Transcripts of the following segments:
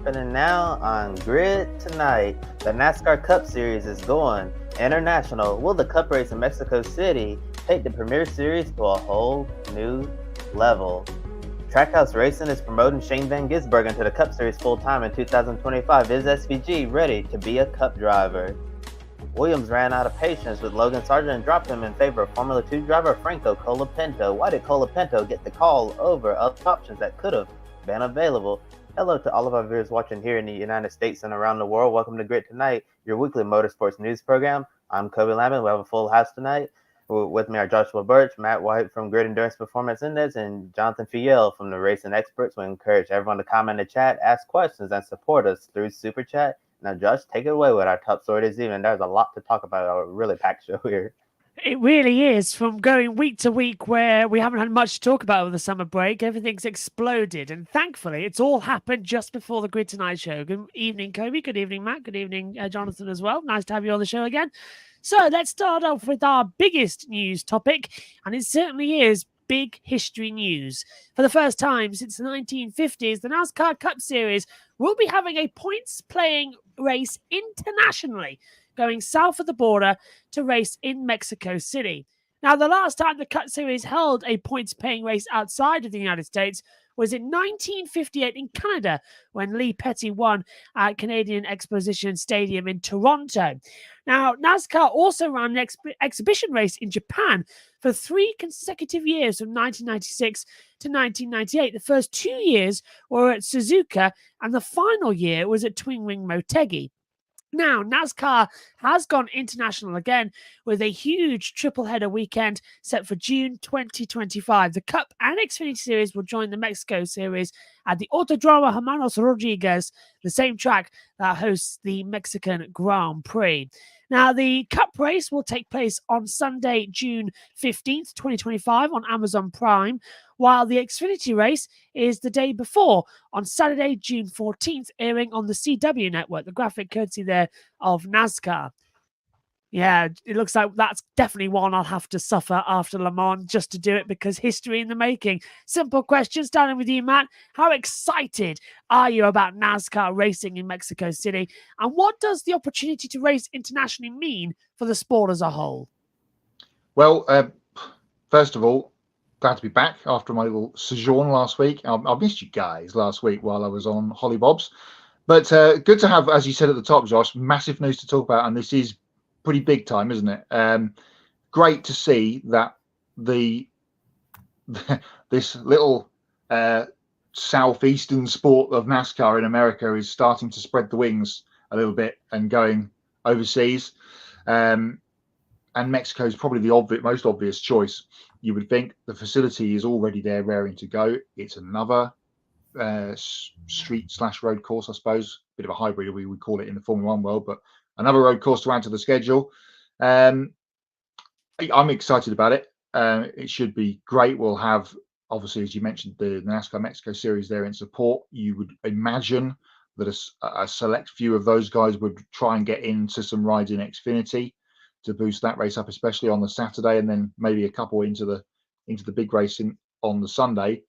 happening now on Grid Tonight. The NASCAR Cup Series is going international. Will the Cup race in Mexico City take the Premier Series to a whole new level? Trackhouse Racing is promoting Shane van Gisbergen to the Cup Series full-time in 2025. Is SVG ready to be a Cup driver? Williams ran out of patience with Logan Sargeant and dropped him in favor of Formula 2 driver Franco Colapinto. Why did Colapinto get the call over other options that could have been available? Hello to all of our viewers watching here in the United States and around the world. Welcome to Grid Tonight, your weekly motorsports news program. I'm Kobe Lambert. We have a full house tonight. With me are Joshua Birch, Matt White from Grid Endurance Performance Index, and Jonathan Fiel from the Racing Experts. We encourage everyone to comment in the chat, ask questions, and support us through Super Chat. Now, Josh, take it away with our top story this evening. There's a lot to talk about. A really packed show here. It really is. From going week to week where we haven't had much to talk about over the summer break, everything's exploded. And thankfully, it's all happened just before the Grid Tonight show. Good evening, Kobe. Good evening, Matt. Good evening, Jonathan, as well. Nice to have you on the show again. So let's start off with our biggest news topic. And it certainly is big history news. For the first time since the 1950s, the NASCAR Cup Series will be having a points-playing race internationally, going south of the border to race in Mexico City. Now, the last time the Cup Series held a points-paying race outside of the United States was in 1958 in Canada, when Lee Petty won at Canadian Exposition Stadium in Toronto. Now, NASCAR also ran an exhibition race in Japan for 3 consecutive years from 1996 to 1998. The first 2 years were at Suzuka, and the final year was at Twin Wing Motegi. Now, NASCAR has gone international again with a huge triple-header weekend set for June 2025. The Cup and Xfinity Series will join the Mexico Series at the Autodromo Hermanos Rodriguez, the same track that hosts the Mexican Grand Prix. Now, the Cup race will take place on Sunday, June 15th, 2025 on Amazon Prime, while the Xfinity race is the day before on Saturday, June 14th, airing on the CW network, the graphic courtesy there of NASCAR. Yeah, it looks like that's definitely one I'll have to suffer after Le Mans just to do it, because history in the making. Simple question, starting with you, Matt. How excited are you about NASCAR racing in Mexico City? And what does the opportunity to race internationally mean for the sport as a whole? Well, first of all, glad to be back after my little sojourn last week. I missed you guys last week while I was on Hollybobs. But good to have, as you said at the top, Josh, massive news to talk about. And this is pretty big time, isn't it? Great to see that this little southeastern sport of NASCAR in America is starting to spread the wings a little bit and going overseas. And Mexico is probably the most obvious choice. You would think the facility is already there, raring to go. It's another street/road course, I suppose, bit of a hybrid we would call it in the Formula One world, but another road course to add to the schedule. I'm excited about it. It should be great. We'll have, obviously, as you mentioned, the NASCAR Mexico Series there in support. You would imagine that a select few of those guys would try and get into some rides in Xfinity to boost that race up, especially on the Saturday, and then maybe a couple into the big race on the Sunday.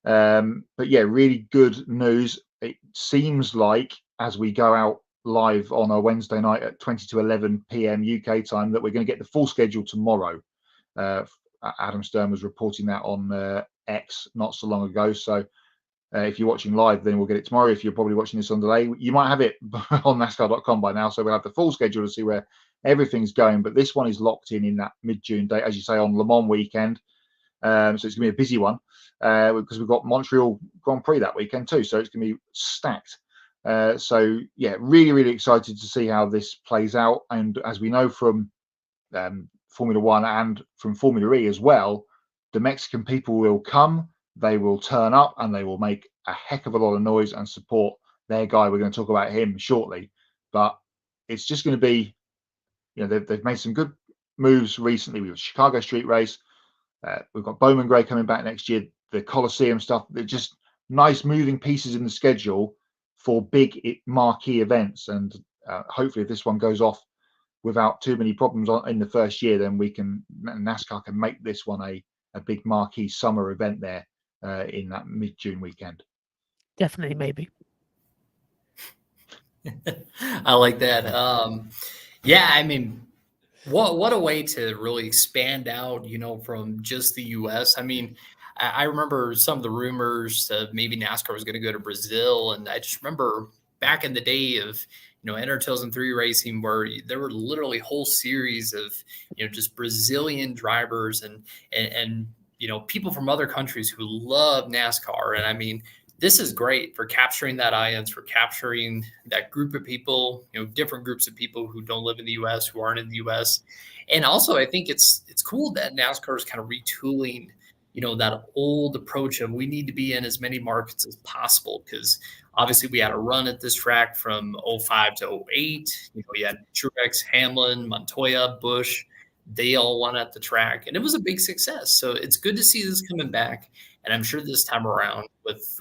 But yeah, really good news. It seems like as we go out live on a Wednesday night at 20 to 11 p.m. UK time that we're going to get the full schedule tomorrow. Adam Stern was reporting that on X not so long ago. So if you're watching live, then we'll get it tomorrow. If you're probably watching this on delay, you might have it on NASCAR.com by now. So we'll have the full schedule to see where everything's going. But this one is locked in that mid-June date, as you say, on Le Mans weekend. So it's going to be a busy one because we've got Montreal Grand Prix that weekend too. So it's going to be stacked. So yeah, really, really excited to see how this plays out. And as we know from Formula One and from Formula E as well, the Mexican people will come, they will turn up, and they will make a heck of a lot of noise and support their guy. We're going to talk about him shortly, but it's just going to be, they've made some good moves recently. We've got Chicago Street Race. We've got Bowman Gray coming back next year. The Coliseum stuff. They're just nice moving pieces in the schedule for big marquee events. And hopefully if this one goes off without too many problems in the first year, then NASCAR can make this one a big marquee summer event there in that mid-June weekend. Definitely, maybe. I like that. Yeah, I mean, what a way to really expand out, from just the U.S. I mean, I remember some of the rumors that maybe NASCAR was going to go to Brazil, and I just remember back in the day of Enter 2003 racing, where there were literally whole series of just Brazilian drivers and people from other countries who love NASCAR, and I mean, this is great for capturing that audience, for capturing that group of people, different groups of people who don't live in the U.S., who aren't in the U.S. And also, I think it's cool that NASCAR is kind of retooling, that old approach of we need to be in as many markets as possible, because obviously we had a run at this track from 05 to 08. You had Truex, Hamlin, Montoya, Busch. They all won at the track, and it was a big success. So it's good to see this coming back. And I'm sure this time around, with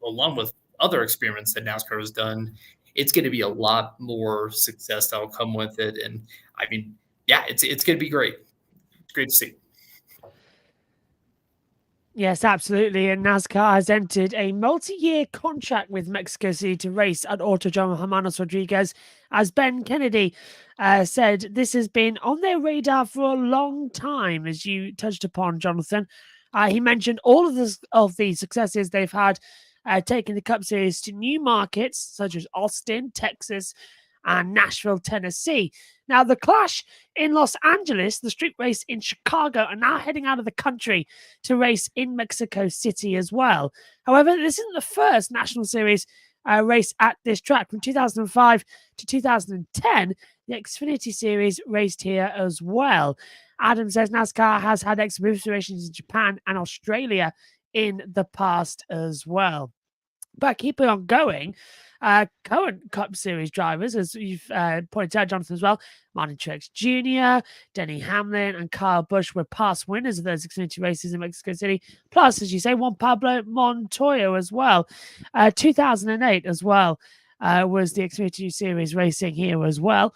along with other experiments that NASCAR has done, it's going to be a lot more success that will come with it. And I mean, yeah, it's going to be great. It's great to see. Yes, absolutely. And NASCAR has entered a multi-year contract with Mexico City to race at Autodromo Hermanos Rodriguez. As Ben Kennedy said, this has been on their radar for a long time, as you touched upon, Jonathan. He mentioned all of the successes they've had taking the Cup Series to new markets such as Austin, Texas, and Nashville, Tennessee. Now, the Clash in Los Angeles, the street race in Chicago, are now heading out of the country to race in Mexico City as well. However, this isn't the first National Series race at this track. From 2005 to 2010, the Xfinity Series raced here as well. Adam says NASCAR has had exhibition races in Japan and Australia in the past as well. But keeping on going, current Cup Series drivers, as you've pointed out, Jonathan, as well, Martin Truex Jr., Denny Hamlin, and Kyle Busch were past winners of those Xfinity races in Mexico City. Plus, as you say, Juan Pablo Montoya as well. 2008 as well was the Xfinity Series racing here as well.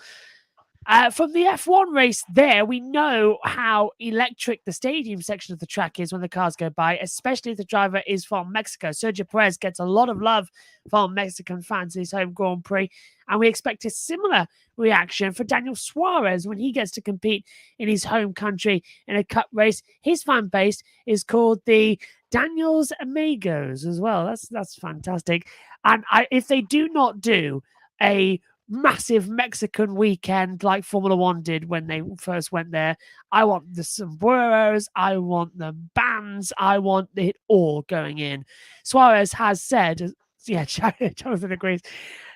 From the F1 race there, we know how electric the stadium section of the track is when the cars go by, especially if the driver is from Mexico. Sergio Perez gets a lot of love from Mexican fans in his home Grand Prix, and we expect a similar reaction for Daniel Suárez when he gets to compete in his home country in a Cup race. His fan base is called the Daniels Amigos as well. That's fantastic. And if they do not do a massive Mexican weekend like Formula One did when they first went there, I want the sombreros, I want the bands, I want it all going in. Suarez has said, yeah, Jonathan agrees.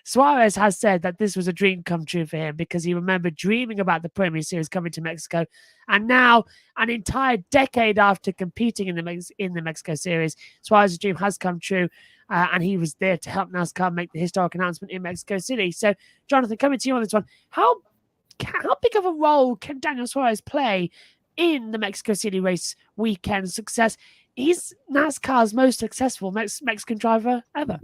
Suarez has said that this was a dream come true for him because he remembered dreaming about the Premier Series coming to Mexico, and now, an entire decade after competing in the Mexico Series, Suarez's dream has come true. And he was there to help NASCAR make the historic announcement in Mexico City. So, Jonathan, coming to you on this one, how big of a role can Daniel Suárez play in the Mexico City race weekend success? He's NASCAR's most successful Mexican driver ever.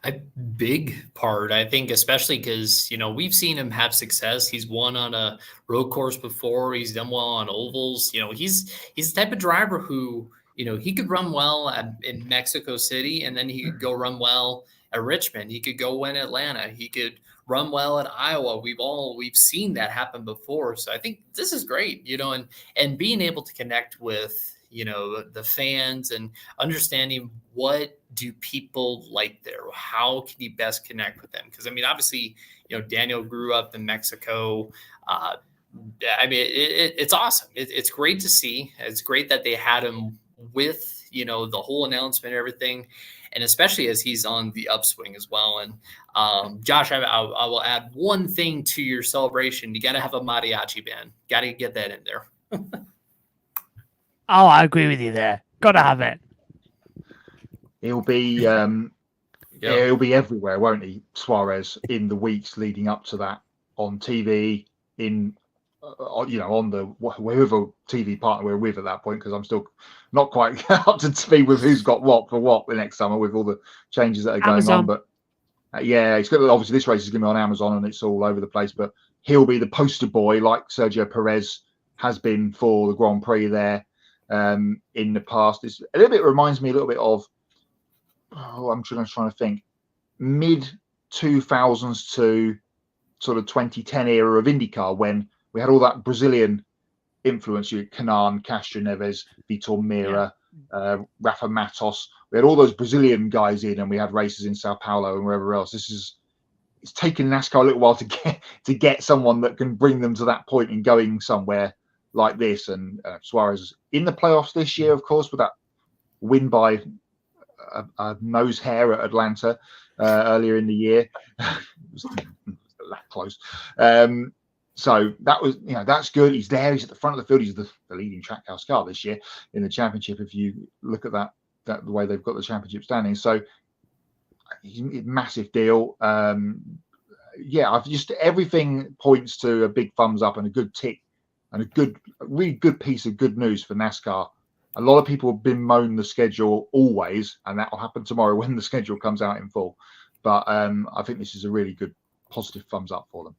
A big part, I think, especially because, we've seen him have success. He's won on a road course before. He's done well on ovals. He's the type of driver who, he could run well in Mexico City, and then he could go run well at Richmond. He could go win Atlanta. He could run well at Iowa. We've seen that happen before. So I think this is great, and being able to connect with, the fans and understanding what do people like there? How can you best connect with them? Because, I mean, obviously, Daniel grew up in Mexico. It's awesome. It's great to see. It's great that they had him with, the whole announcement and everything, and especially as he's on the upswing as well. And Josh, I will add one thing to your celebration. You got to have a mariachi band. Got to get that in there. Oh, I agree with you there. Got to have it. He'll be he'll be everywhere, won't he, Suarez, in the weeks leading up to that, on TV, on the whoever TV partner we're with at that point, because I'm still not quite up to speed with who's got what for what the next summer with all the changes that are going Amazon. on. But it's got, obviously this race is going to be on Amazon and it's all over the place. But he'll be the poster boy like Sergio Perez has been for the Grand Prix there in the past. It's a little bit reminds me a little bit of I'm trying to think mid 2000s to sort of 2010 era of IndyCar, when we had all that Brazilian influence. You had Canan, Castro Neves, Vitor Meira, Rafa Matos. We had all those Brazilian guys in, and we had races in Sao Paulo and wherever else. It's taken NASCAR a little while to get someone that can bring them to that point in going somewhere like this. And Suarez in the playoffs this year, of course, with that win by a nose hair at Atlanta earlier in the year. It was that close. So that was, that's good. He's there. He's at the front of the field. He's the leading Trackhouse car this year in the championship. If you look at that the way they've got the championship standing, so massive deal. I've just, everything points to a big thumbs up and a good tick and a really good piece of good news for NASCAR. A lot of people have been moaning the schedule always, and that will happen tomorrow when the schedule comes out in full. But I think this is a really good positive thumbs up for them.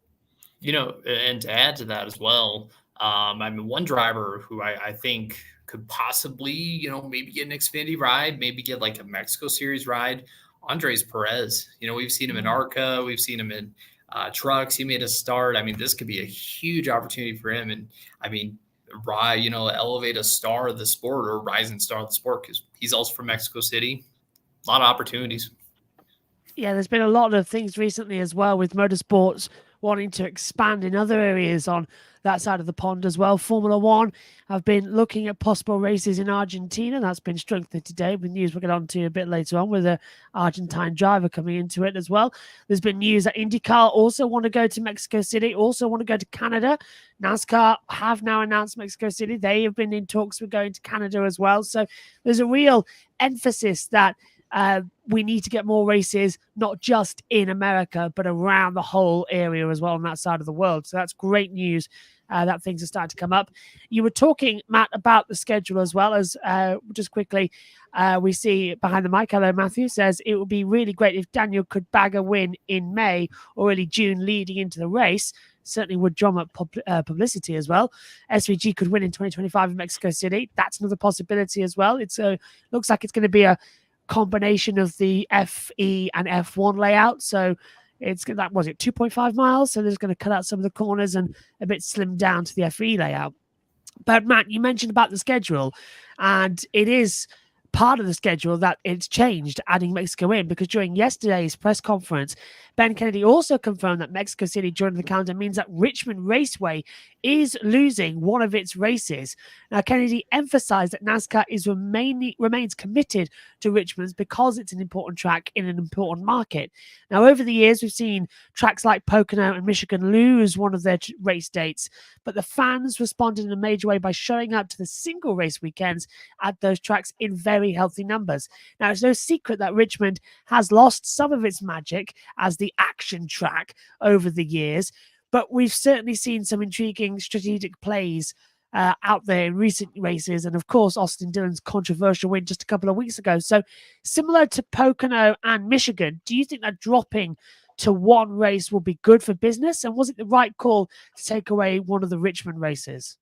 And to add to that as well, one driver who I think could possibly, maybe get an Xfinity ride, maybe get like a Mexico Series ride, Andres Perez. We've seen him in ARCA, we've seen him in trucks. He made a start. This could be a huge opportunity for him. And elevate a star of the sport, or rising star of the sport, because he's also from Mexico City. A lot of opportunities. Yeah, there's been a lot of things recently as well with motorsports wanting to expand in other areas on that side of the pond as well. Formula One have been looking at possible races in Argentina. That's been strengthened today with news we'll get on to a bit later on, with an Argentine driver coming into it as well. There's been news that IndyCar also want to go to Mexico City, also want to go to Canada. NASCAR have now announced Mexico City. They have been in talks with going to Canada as well. So there's a real emphasis that we need to get more races, not just in America, but around the whole area as well on that side of the world. So that's great news that things are starting to come up. You were talking, Matt, about the schedule as well. As just quickly, we see behind the mic, hello, Matthew, says it would be really great if Daniel could bag a win in May or early June leading into the race. Certainly would drum up publicity as well. SVG could win in 2025 in Mexico City. That's another possibility as well. It's looks like it's going to be a combination of the FE and F1 layout. So it's that, was it 2.5 miles? So there's going to cut out some of the corners and a bit slimmed down to the FE layout. But Matt, you mentioned about the schedule, and it is part of the schedule that it's changed, adding Mexico in, because during yesterday's press conference, Ben Kennedy also confirmed that Mexico City joining the calendar means that Richmond Raceway is losing one of its races. Now, Kennedy emphasized that NASCAR remains committed to Richmond because it's an important track in an important market. Now, over the years, we've seen tracks like Pocono and Michigan lose one of their race dates, but the fans responded in a major way by showing up to the single race weekends at those tracks in very healthy numbers. Now, it's no secret that Richmond has lost some of its magic as the action track over the years, but we've certainly seen some intriguing strategic plays out there in recent races, and of course Austin Dillon's controversial win just a couple of weeks ago. So similar to Pocono and Michigan, do you think that dropping to one race will be good for business, and was it the right call to take away one of the Richmond races?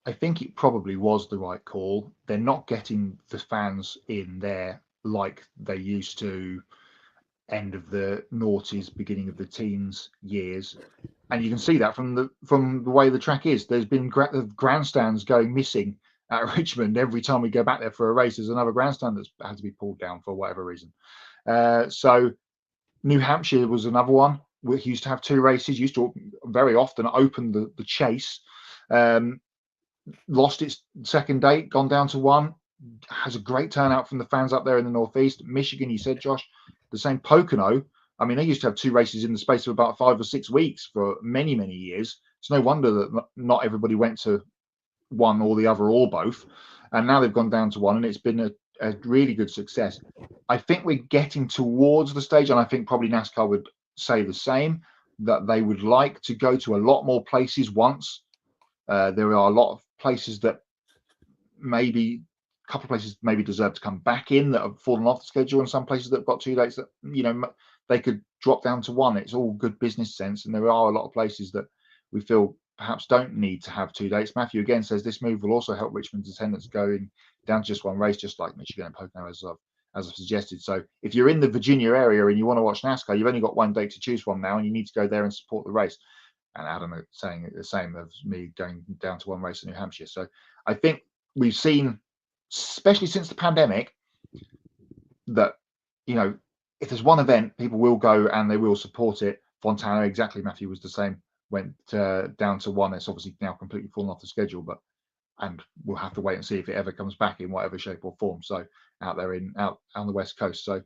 I think it probably was the right call. They're not getting the fans in there like they used to end of the noughties, beginning of the teens years, and you can see that from the way the track is. There's been grandstands going missing at Richmond. Every time we go back there for a race, there's another grandstand that's had to be pulled down for whatever reason. So New Hampshire was another one. We used to have two races, used to very often open the chase. Lost its second date, gone down to one. Has a great turnout from the fans up there in the northeast. Michigan, you said, Josh, the same. Pocono, they used to have two races in the space of about 5 or 6 weeks for many, many years. It's no wonder that not everybody went to one or the other or both. And now they've gone down to one, and it's been a really good success. I think we're getting towards the stage, and I think probably NASCAR would say the same, that they would like to go to a lot more places once. There are a lot of places that maybe, a couple of places maybe deserve to come back in that have fallen off the schedule, and some places that have got 2 dates that, they could drop down to one. It's all good business sense. And there are a lot of places that we feel perhaps don't need to have 2 dates. Matthew again says this move will also help Richmond's attendance going down to just one race, just like Michigan and Pocono, as as I've suggested. So if you're in the Virginia area and you want to watch NASCAR, you've only got one day to choose from now, and you need to go there and support the race. And Adam is saying the same as me, going down to one race in New Hampshire. So I think we've seen, especially since the pandemic, that, you know, if there's one event, people will go and they will support it. Fontana, exactly, Matthew, was the same, went down to one. It's obviously now completely fallen off the schedule, and we'll have to wait and see if it ever comes back in whatever shape or form. So out on the West Coast. So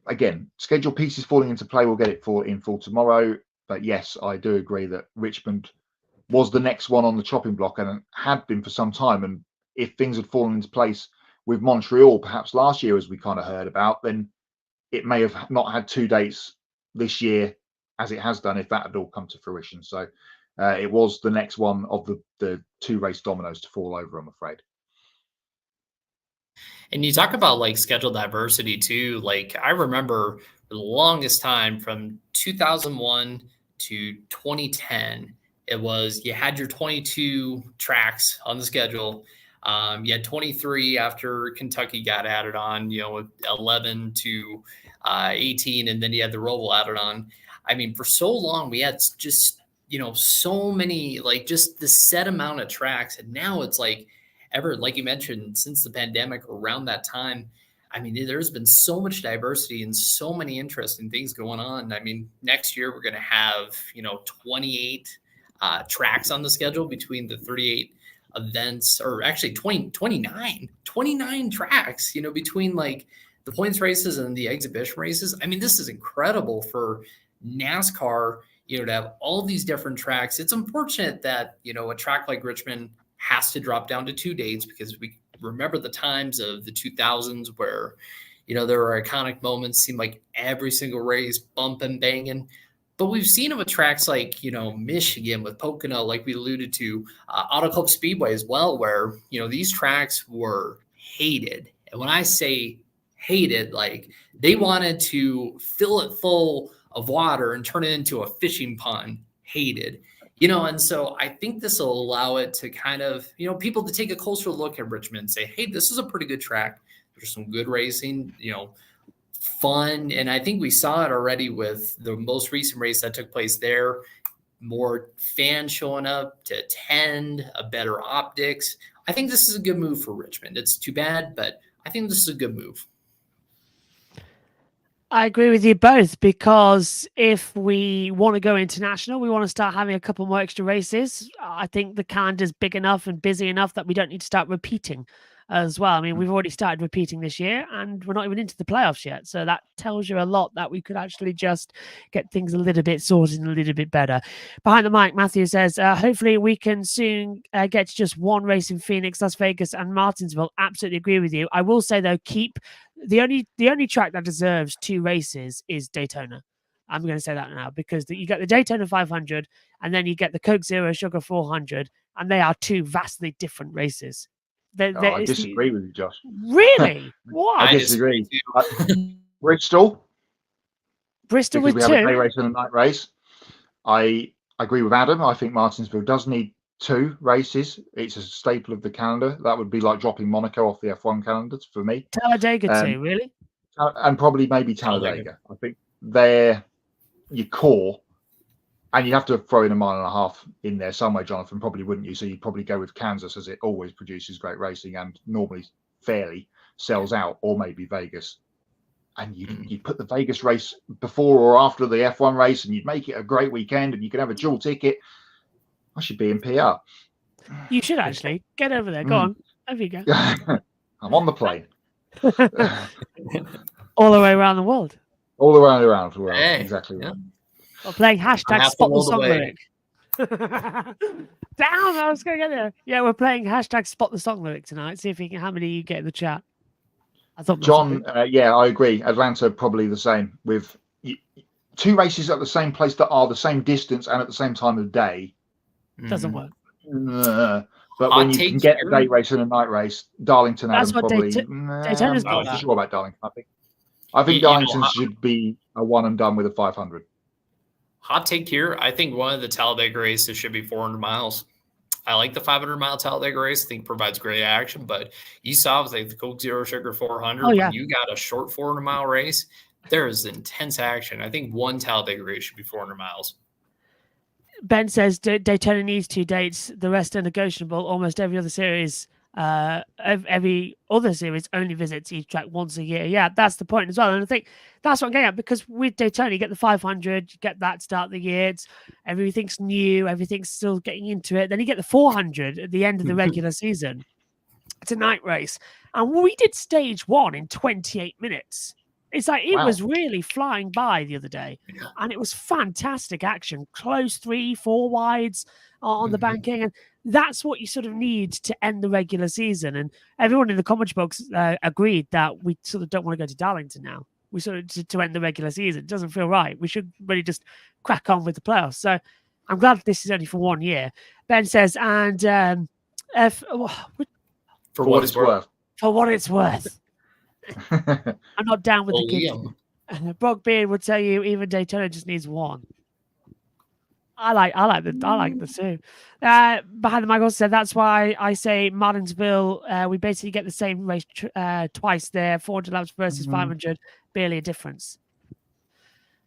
again, schedule pieces falling into play. We'll get it in full tomorrow. But yes, I do agree that Richmond was the next one on the chopping block and had been for some time. And if things had fallen into place with Montreal, perhaps last year, as we kind of heard about, then it may have not had 2 dates this year as it has done if that had all come to fruition. So it was the next one of the 2 race dominoes to fall over, I'm afraid. And you talk about like schedule diversity too. Like I remember for the longest time from 2001 to 2010, it was you had your 22 tracks on the schedule. You had 23 after Kentucky got added on, 11 to 18, and then you had the Roval added on. I mean, for so long we had just, so many, like just the set amount of tracks. And now it's like like you mentioned, since the pandemic around that time, I mean, there's been so much diversity and so many interesting things going on. I mean, next year we're going to have, 28 tracks on the schedule between the 38 events, or actually 29 tracks, between like the points races and the exhibition races. I mean, this is incredible for NASCAR, to have all these different tracks. It's unfortunate that, a track like Richmond has to drop down to 2 dates, because we remember the times of the 2000s where, there were iconic moments, seemed like every single race bumping, banging. But we've seen it with tracks like, Michigan with Pocono, like we alluded to, Auto Club Speedway as well, where, these tracks were hated. And when I say hated, like they wanted to fill it full of water and turn it into a fishing pond. Hated. And so I think this will allow it to kind of, people to take a closer look at Richmond and say, hey, this is a pretty good track. There's some good racing, fun. And I think we saw it already with the most recent race that took place there. More fans showing up to attend, a better optics. I think this is a good move for Richmond. It's too bad, but I think this is a good move. I agree with you both, because if we want to go international, we want to start having a couple more extra races. I think the calendar's big enough and busy enough that we don't need to start repeating as well. I mean, we've already started repeating this year and we're not even into the playoffs yet. So that tells you a lot, that we could actually just get things a little bit sorted and a little bit better. Behind the mic, Matthew says, hopefully we can soon get to just one race in Phoenix, Las Vegas and Martinsville. Absolutely agree with you. I will say though, keep the only track that deserves 2 races is Daytona. I'm going to say that now, because you get the Daytona 500 and then you get the Coke Zero Sugar 400, and they are 2 vastly different races. I disagree with you, Josh. Really? Why? I disagree. Bristol with 2. We have a day race and a night race. I agree with Adam. I think Martinsville does need 2 races. It's a staple of the calendar. That would be like dropping Monaco off the F1 calendar for me. Talladega too, really? And probably maybe Talladega. I think they're your core. And you'd have to throw in a mile and a half in there somewhere, Jonathan, probably, wouldn't you? So you'd probably go with Kansas, as it always produces great racing and normally fairly sells out, or maybe Vegas. And you put the Vegas race before or after the F1 race, and you'd make it a great weekend, and you could have a dual ticket. I should be in PR. You should actually get over there. Go on. There you go. I'm on the plane. All the way around the world. All the way around the world. Hey, Exactly. Yeah. We're playing hashtag spot the song lyric. Damn, I was going to get there. Yeah, we're playing hashtag spot the song lyric tonight. See if we can, how many you get in the chat. I thought John, yeah, I agree. Atlanta probably the same, with 2 races at the same place that are the same distance and at the same time of day. Doesn't work. But when you can get a day race and a night race, Darlington, That's Adam, what probably. Daytona's I'm got. not sure about Darlington. I think Darlington should be a one and done with a 500. Hot take here. I think one of the Talladega races should be 400 miles. I like the 500-mile Talladega race. I think it provides great action. But you saw with like the Coke Zero Sugar 400, when you got a short 400-mile race, there is intense action. I think one Talladega race should be 400 miles. Ben says Daytona needs 2 dates. The rest are negotiable. Almost every other series, every other series only visits each track once a year. Yeah, that's the point as well. And I think that's what I'm getting at, because with Daytona, you get the 500, you get that start of the year. Everything's new. Everything's still getting into it. Then you get the 400 at the end of the regular season. It's a night race. And we did stage 1 in 28 minutes. It's like it was really flying by the other day, and it was fantastic action. Close 3-4 wides on the banking, and that's what you sort of need to end the regular season. And everyone in the comment box agreed that we sort of don't want to go to Darlington now. We sort of to end the regular season. It doesn't feel right. We should really just crack on with the playoffs. So I'm glad this is only for 1 year. Ben says, and for what it's worth. For what it's worth. I'm not down with the kids. Brock Beard would tell you even Daytona just needs 1. I like the 2. Behind the mic also said that's why I say Martinsville. We basically get the same race twice there. 400 laps versus 500, barely a difference.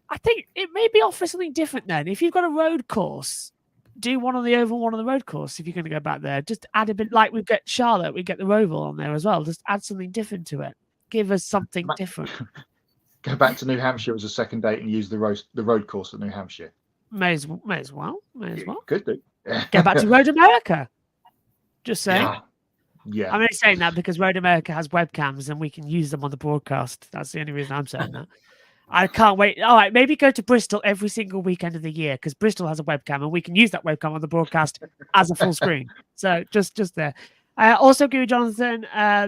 I think it maybe offer something different then. If you've got a road course, do one on the oval, one on the road course. If you're going to go back there, just add a bit. Like we get Charlotte, we get the Roval on there as well. Just add something different to it. Give us something different. Go back to New Hampshire as a second date and use the road course at New Hampshire. May as well. Could do. Go back to Road America. Just saying. Yeah. I'm only saying that because Road America has webcams and we can use them on the broadcast. That's the only reason I'm saying that. I can't wait. All right, maybe go to Bristol every single weekend of the year because Bristol has a webcam and we can use that webcam on the broadcast as a full screen. So just there. Also, agree with Jonathan.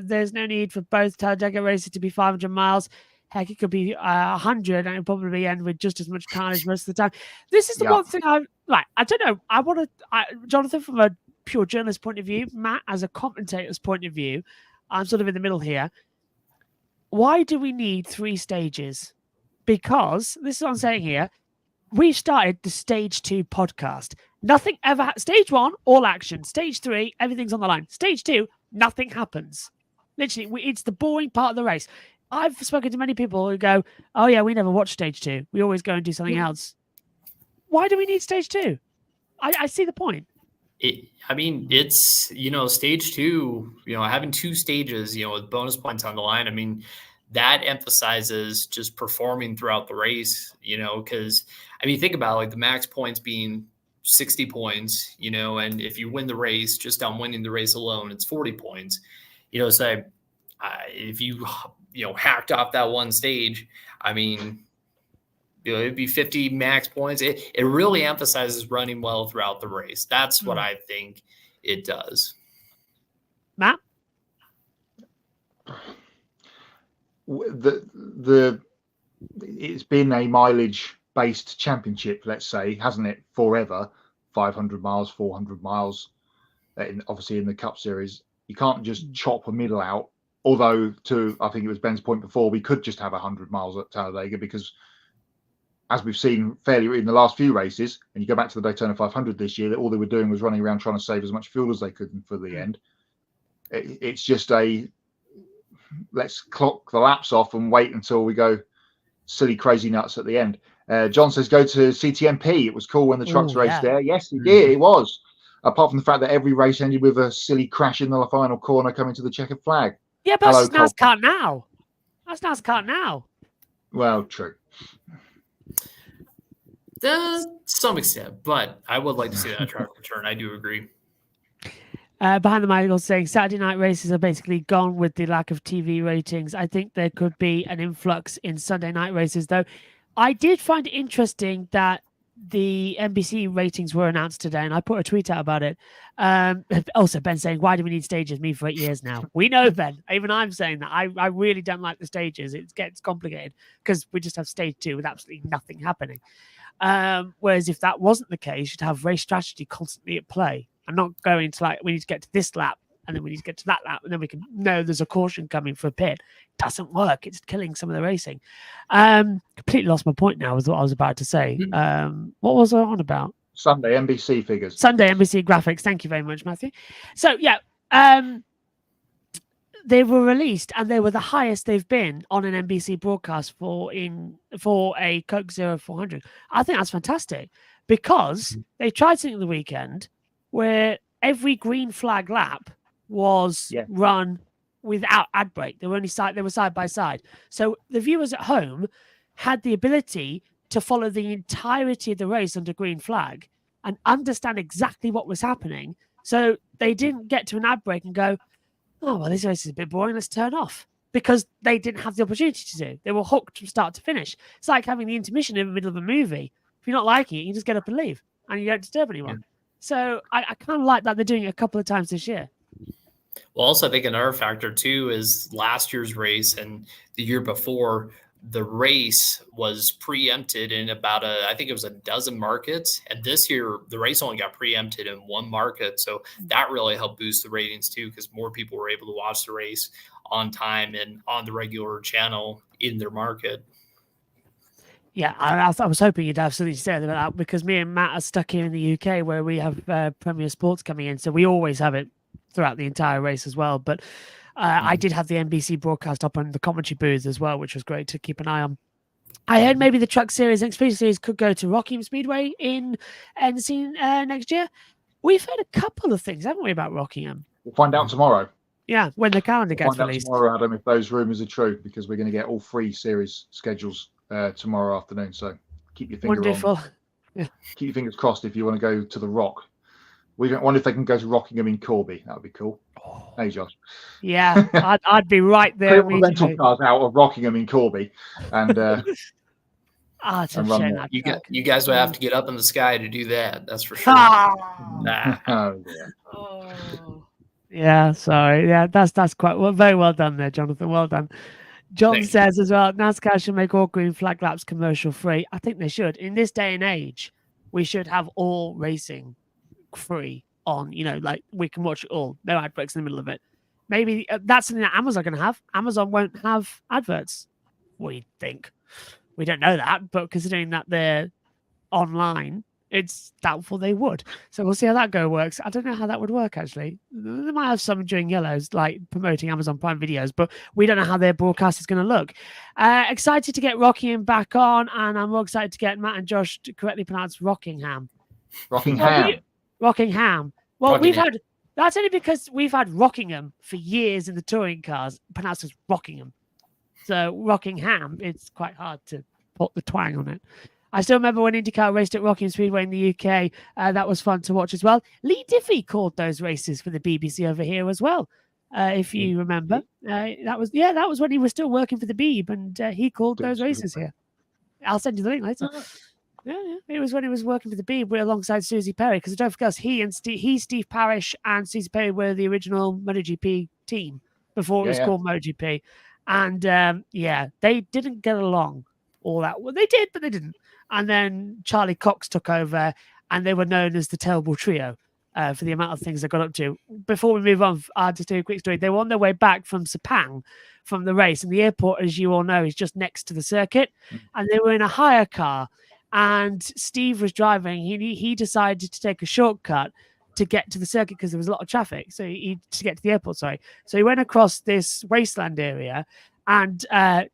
There's no need for both Talladega races to be 500 miles. Heck, it could be 100 and it'll probably end with just as much carnage most of the time. This is the one thing I don't know. I want to, Jonathan, from a pure journalist point of view, Matt, as a commentator's point of view, I'm sort of in the middle here. Why do we need 3 stages? Because this is what I'm saying here. We started the Stage 2 podcast. Nothing ever. Stage 1, all action. Stage 3, everything's on the line. Stage 2, nothing happens. Literally, it's the boring part of the race. I've spoken to many people who go, "Oh yeah, we never watch Stage 2. We always go and do something else." Why do we need Stage 2? I see the point. It's Stage 2. Having 2 stages, with bonus points on the line. That emphasizes just performing throughout the race, because think about like the max points being 60 points, and if you win the race, just on winning the race alone, it's 40 points, so if you, hacked off that one stage, it'd be 50 max points. It really emphasizes running well throughout the race. That's what I think it does. Matt? It's been a mileage based championship, let's say, hasn't it, forever? 500 miles, 400 miles, obviously in the Cup Series. You can't just chop a middle out, although I think it was Ben's point before, we could just have 100 miles at Talladega because as we've seen fairly in the last few races, and you go back to the Daytona 500 this year, that all they were doing was running around trying to save as much fuel as they could for the end. It's just let's clock the laps off and wait until we go silly crazy nuts at the end. John says go to CTMP. It was cool when the trucks raced there. Yes, it did. It was. Apart from the fact that every race ended with a silly crash in the final corner coming to the checkered flag. Yeah, but that's NASCAR now. That's NASCAR now. Well, true. To some extent, but I would like to see that track return. I do agree. Behind the mic saying Saturday night races are basically gone with the lack of TV ratings. I think there could be an influx in Sunday night races, though. I did find it interesting that the NBC ratings were announced today, and I put a tweet out about it. Also, Ben saying, why do we need stages? Me for 8 years now. We know, Ben. Even I'm saying that. I really don't like the stages. It gets complicated because we just have stage 2 with absolutely nothing happening. Whereas if that wasn't the case, you'd have race strategy constantly at play. I'm not going to we need to get to this lap and then we need to get to that lap and then we can know there's a caution coming for a pit. It doesn't work. It's killing some of the racing. Completely lost my point now with what I was about to say. What was I on about? Sunday, NBC figures. Sunday, NBC graphics. Thank you very much, Matthew. So yeah, they were released and they were the highest they've been on an NBC broadcast for a Coke Zero 400. I think that's fantastic because they tried something the weekend where every green flag lap was run without ad break. They were side by side. So the viewers at home had the ability to follow the entirety of the race under green flag and understand exactly what was happening. So they didn't get to an ad break and go, oh, well, this race is a bit boring, let's turn off. Because they didn't have the opportunity to do. They were hooked from start to finish. It's like having the intermission in the middle of a movie. If you're not liking it, you just get up and leave and you don't disturb anyone. Yeah. So I kind of like that they're doing it a couple of times this year. Well, also, I think another factor, too, is last year's race and the year before, the race was preempted in about I think it was a dozen markets. And this year, the race only got preempted in one market. So that really helped boost the ratings, too, because more people were able to watch the race on time and on the regular channel in their market. Yeah, I was hoping you'd have something to say about that because me and Matt are stuck here in the UK where we have Premier Sports coming in. So we always have it throughout the entire race as well. But I did have the NBC broadcast up on the commentary booth as well, which was great to keep an eye on. I heard maybe the Truck Series and Xfinity Series could go to Rockingham Speedway in next year. We've heard a couple of things, haven't we, about Rockingham? We'll find out tomorrow. Yeah, when the calendar gets released. Tomorrow, Adam, if those rumours are true, because we're going to get all 3 series schedules tomorrow afternoon. So keep your fingers on. Yeah. Keep your fingers crossed if you want to go to the Rock. We wonder if they can go to Rockingham in Corby. That would be cool. Oh. Hey, Josh. Yeah, I'd be right there. Put rental cars out of Rockingham in Corby, and it's a shame you guys would have to get up in the sky to do that. That's for sure. Yeah, sorry. Yeah, that's quite very well done there, Jonathan. Well done. John says as well, NASCAR should make all green flag laps commercial free. I think they should. In this day and age, we should have all racing free on, like we can watch it all. No ad breaks in the middle of it. Maybe that's something that Amazon are going to have. Amazon won't have adverts, we think. We don't know that, but considering that they're online, it's doubtful they would. So we'll see how that works. I don't know how that would work, actually. They might have some during yellows, like promoting Amazon Prime videos, but we don't know how their broadcast is going to look. Excited to get Rockingham back on, and I'm more excited to get Matt and Josh to correctly pronounce Rockingham. Rockingham. Well, that's only because we've had Rockingham for years in the touring cars, pronounced as Rockingham. So Rockingham, it's quite hard to put the twang on it. I still remember when IndyCar raced at Rockingham Speedway in the UK. That was fun to watch as well. Lee Diffie called those races for the BBC over here as well. If you remember, that was when he was still working for the Beeb, and he called those races here. I'll send you the link later. Yeah, it was when he was working for the Beeb alongside Susie Perry, because don't forget, Steve Parrish and Susie Perry were the original MotoGP team before it was called MotoGP, and they didn't get along all that. Well, they did, but they didn't. And then Charlie Cox took over, and they were known as the Terrible Trio for the amount of things they got up to. Before we move on, I'll just do a quick story. They were on their way back from Sepang from the race, and the airport, as you all know, is just next to the circuit, and they were in a hire car. And Steve was driving. He decided to take a shortcut to get to the circuit because there was a lot of traffic. So to get to the airport, sorry. So he went across this wasteland area and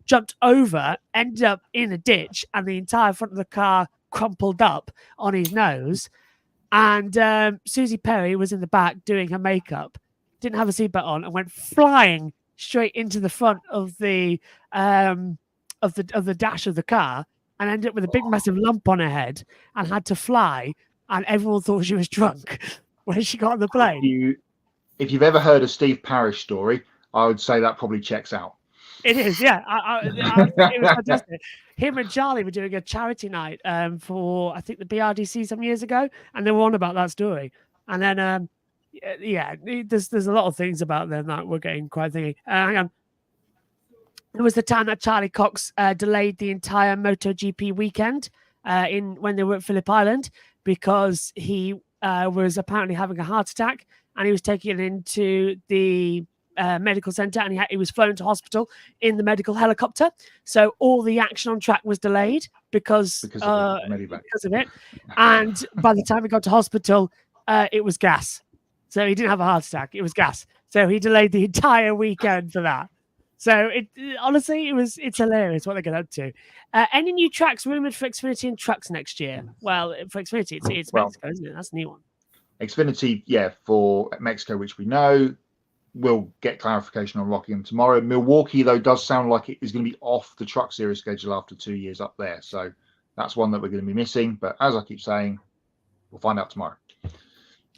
jumped over, ended up in a ditch, and the entire front of the car crumpled up on his nose. And Susie Perry was in the back doing her makeup, didn't have a seatbelt on, and went flying straight into the front of the dash of the car, and ended up with a big, massive lump on her head and had to fly. And everyone thought she was drunk when she got on the plane. If you've ever heard a Steve Parrish story, I would say that probably checks out. It is, yeah. It was fantastic. Him and Charlie were doing a charity night for, I think, the BRDC some years ago, and they were on about that story. And then, there's a lot of things about them that we're getting quite thinking. Hang on. It was the time that Charlie Cox delayed the entire MotoGP weekend when they were at Phillip Island because he was apparently having a heart attack, and he was taken into the medical center, and he was flown to hospital in the medical helicopter. So all the action on track was delayed because of it. And by the time he got to hospital, it was gas. So he didn't have a heart attack. It was gas. So he delayed the entire weekend for that. So honestly, it's hilarious what they get up to. Any new tracks rumored for Xfinity and trucks next year? Well, for Xfinity, it's Mexico, isn't it? That's a new one. Xfinity, yeah, for Mexico, which we know. We'll get clarification on Rockingham tomorrow. Milwaukee, though, does sound like it is going to be off the Truck Series schedule after 2 years up there. So that's one that we're going to be missing. But as I keep saying, we'll find out tomorrow.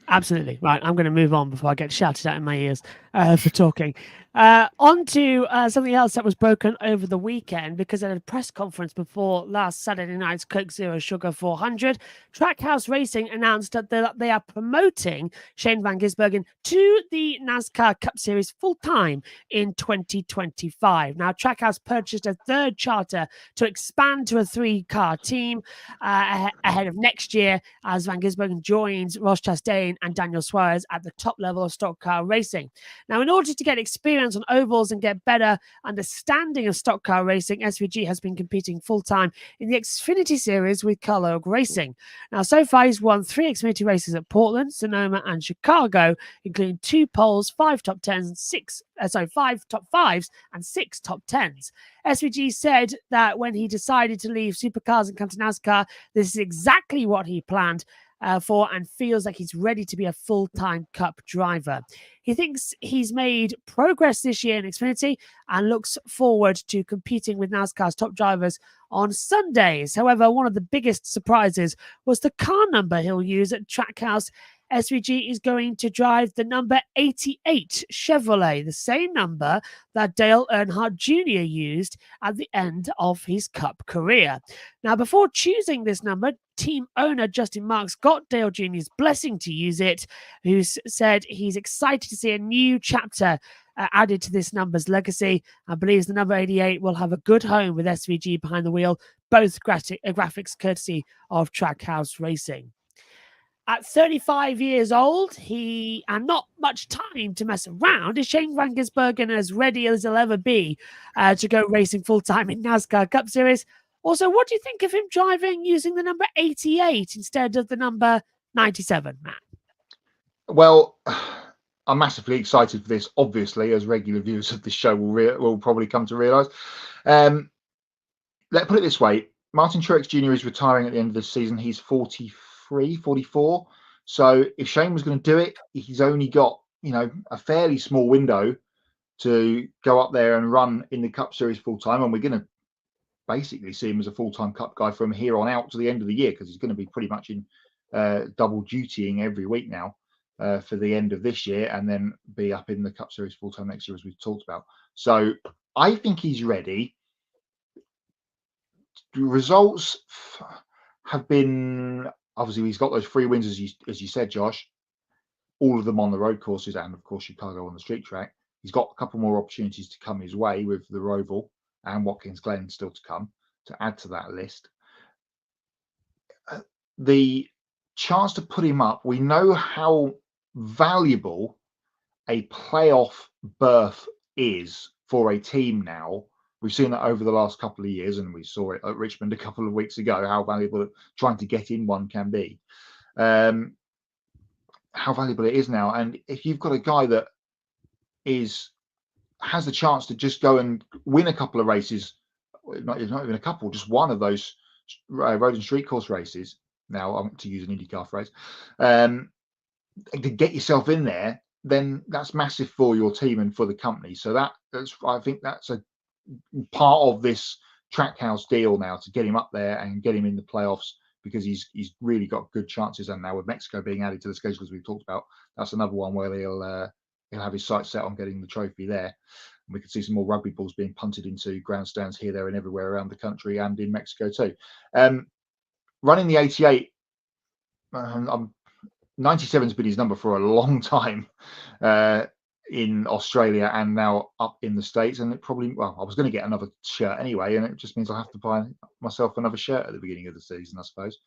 Absolutely. Right, I'm going to move on before I get shouted at in my ears for talking. On to something else that was broken over the weekend, because at a press conference before last Saturday night's Coke Zero Sugar 400, Trackhouse Racing announced that they are promoting Shane van Gisbergen to the NASCAR Cup Series full-time in 2025. Now, Trackhouse purchased a third charter to expand to a 3-car team ahead of next year, as van Gisbergen joins Ross Chastain and Daniel Suárez at the top level of stock car racing. Now, in order to get experience on ovals and get better understanding of stock car racing, SVG has been competing full-time in the Xfinity Series with Carlo Racing. Now, so far, he's won 3 Xfinity races at Portland, Sonoma, and Chicago, including 2 poles, 5 top 10s, and 5 top 5s, and 6 top 10s. SVG said that when he decided to leave supercars and come to NASCAR, this is exactly what he planned for, and feels like he's ready to be a full-time Cup driver. He thinks he's made progress this year in Xfinity and looks forward to competing with NASCAR's top drivers on Sundays. However, one of the biggest surprises was the car number he'll use at Trackhouse. SVG is going to drive the number 88 Chevrolet, the same number that Dale Earnhardt Jr. used at the end of his Cup career. Now, before choosing this number, team owner Justin Marks got Dale Jr.'s blessing to use it, who said he's excited to see a new chapter added to this number's legacy, and believes the number 88 will have a good home with SVG behind the wheel, both graphics courtesy of Trackhouse Racing. At 35 years old, and not much time to mess around, is Shane van Gisbergen as ready as he'll ever be to go racing full-time in NASCAR Cup Series? Also, what do you think of him driving using the number 88 instead of the number 97, Matt? Well, I'm massively excited for this, obviously, as regular viewers of the show will probably come to realise. Let's put it this way. Martin Truex Jr. is retiring at the end of the season. He's 44. So if Shane was going to do it, he's only got, a fairly small window to go up there and run in the Cup Series full time. And we're going to basically see him as a full-time Cup guy from here on out to the end of the year, because he's going to be pretty much in double dutying every week now for the end of this year, and then be up in the Cup Series full-time next year, as we've talked about. So I think he's ready. The results have been, obviously, he's got those 3 wins, as you said, Josh, all of them on the road courses, and of course Chicago on the street track. He's got a couple more opportunities to come his way with the Roval and Watkins Glen still to come to add to that list. The chance to put him up, we know how valuable a playoff berth is for a team now. We've seen that over the last couple of years, and we saw it at Richmond a couple of weeks ago, how valuable trying to get in one can be. How valuable it is now. And if you've got a guy that has the chance to just go and win a couple of races, not even a couple, just one of those road and street course races, now to use an IndyCar phrase, to get yourself in there, then that's massive for your team and for the company. So I think that's a part of this Trackhouse deal now, to get him up there and get him in the playoffs, because he's really got good chances. And now with Mexico being added to the schedule, as we've talked about, that's another one where he'll have his sights set on getting the trophy there. And we could see some more rugby balls being punted into grandstands here, there, and everywhere around the country, and in Mexico too. Running the 88, 97's been his number for a long time in Australia and now up in the States. And it probably, I was going to get another shirt anyway, and it just means I'll have to buy myself another shirt at the beginning of the season, I suppose.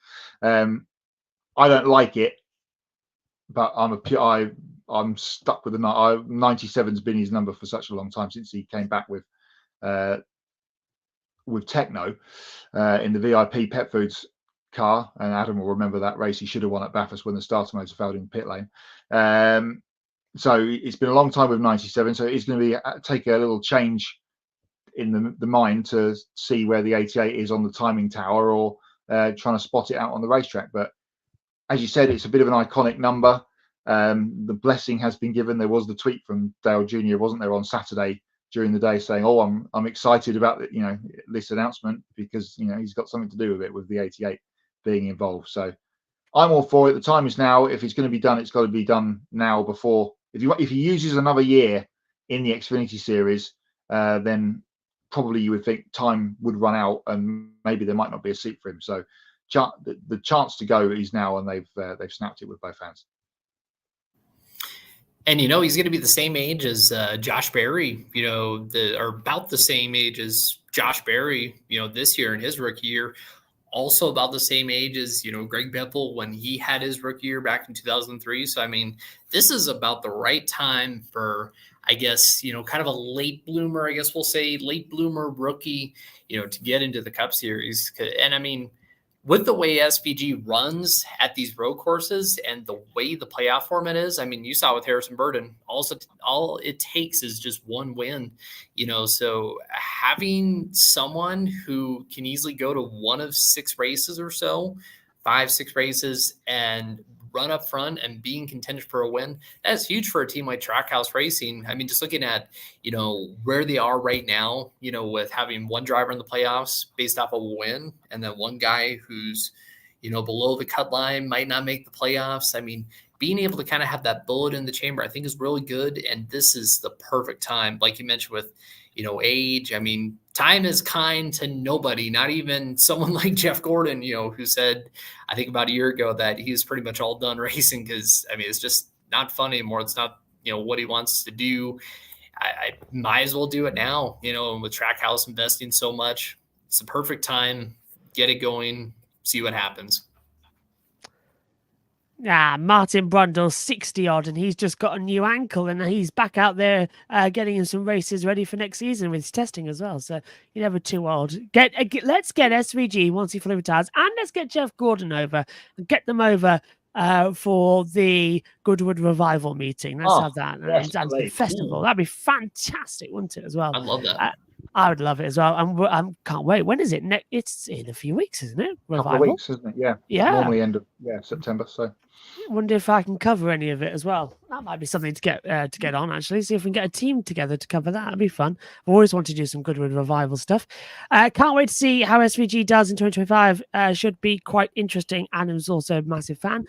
I don't like it, but I'm stuck with the 97's been his number for such a long time, since he came back with Techno in the VIP Pet Foods car, and Adam will remember that race. He should have won at Bathurst when the starter motor failed in the pit lane. So it's been a long time with 97, so it's going to be take a little change in the mind to see where the 88 is on the timing tower, or trying to spot it out on the racetrack. But as you said, it's a bit of an iconic number. The blessing has been given. There was the tweet from Dale Jr., wasn't there, on Saturday during the day, saying, "Oh, I'm excited about this announcement, because he's got something to do with it, with the 88 being involved." So I'm all for it. The time is now. If it's going to be done, it's got to be done now. Before, if he uses another year in the Xfinity Series, then probably you would think time would run out, and maybe there might not be a seat for him. So the chance to go is now, and they've snapped it with both hands. And he's going to be the same age as Josh Berry. Or about the same age as Josh Berry. This year in his rookie year. Also about the same age as Greg Biffle when he had his rookie year back in 2003. So I mean, this is about the right time for, I guess, kind of a late bloomer. I guess we'll say late bloomer rookie, to get into the Cup Series. And I mean, with the way SVG runs at these road courses and the way the playoff format is, I mean, you saw with Harrison Burton, all it takes is just one win, so having someone who can easily go to one of 6 races or so, 5-6 races, and run up front and being contended for a win, that's huge for a team like Trackhouse Racing. I mean, just looking at, where they are right now, with having one driver in the playoffs based off of a win, and then one guy who's, below the cut line, might not make the playoffs. I mean, being able to kind of have that bullet in the chamber, I think, is really good. And this is the perfect time, like you mentioned, with, age. I mean, time is kind to nobody, not even someone like Jeff Gordon, who said, I think about a year ago, that he's pretty much all done racing, because, I mean, it's just not fun anymore. It's not, what he wants to do. I might as well do it now, and with Trackhouse investing so much, it's the perfect time. Get it going, see what happens. Martin Brundle's 60 odd, and he's just got a new ankle, and he's back out there getting in some races ready for next season with his testing as well. So you're never too old. Let's get SVG once he fully retires, and let's get Jeff Gordon over and get them over for the Goodwood Revival meeting. Let's have that. Yes, and the festival. That'd be fantastic, wouldn't it, as well? I love that. I would love it as well. I can't wait. When is it? It's in a few weeks, isn't it? A couple of weeks, isn't it? Yeah. Yeah. Normally end of September. So I wonder if I can cover any of it as well. That might be something to get on, actually. See if we can get a team together to cover that. That'd be fun. I've always wanted to do some Goodwood Revival stuff. Can't wait to see how SVG does in 2025. Should be quite interesting. Adam's also a massive fan.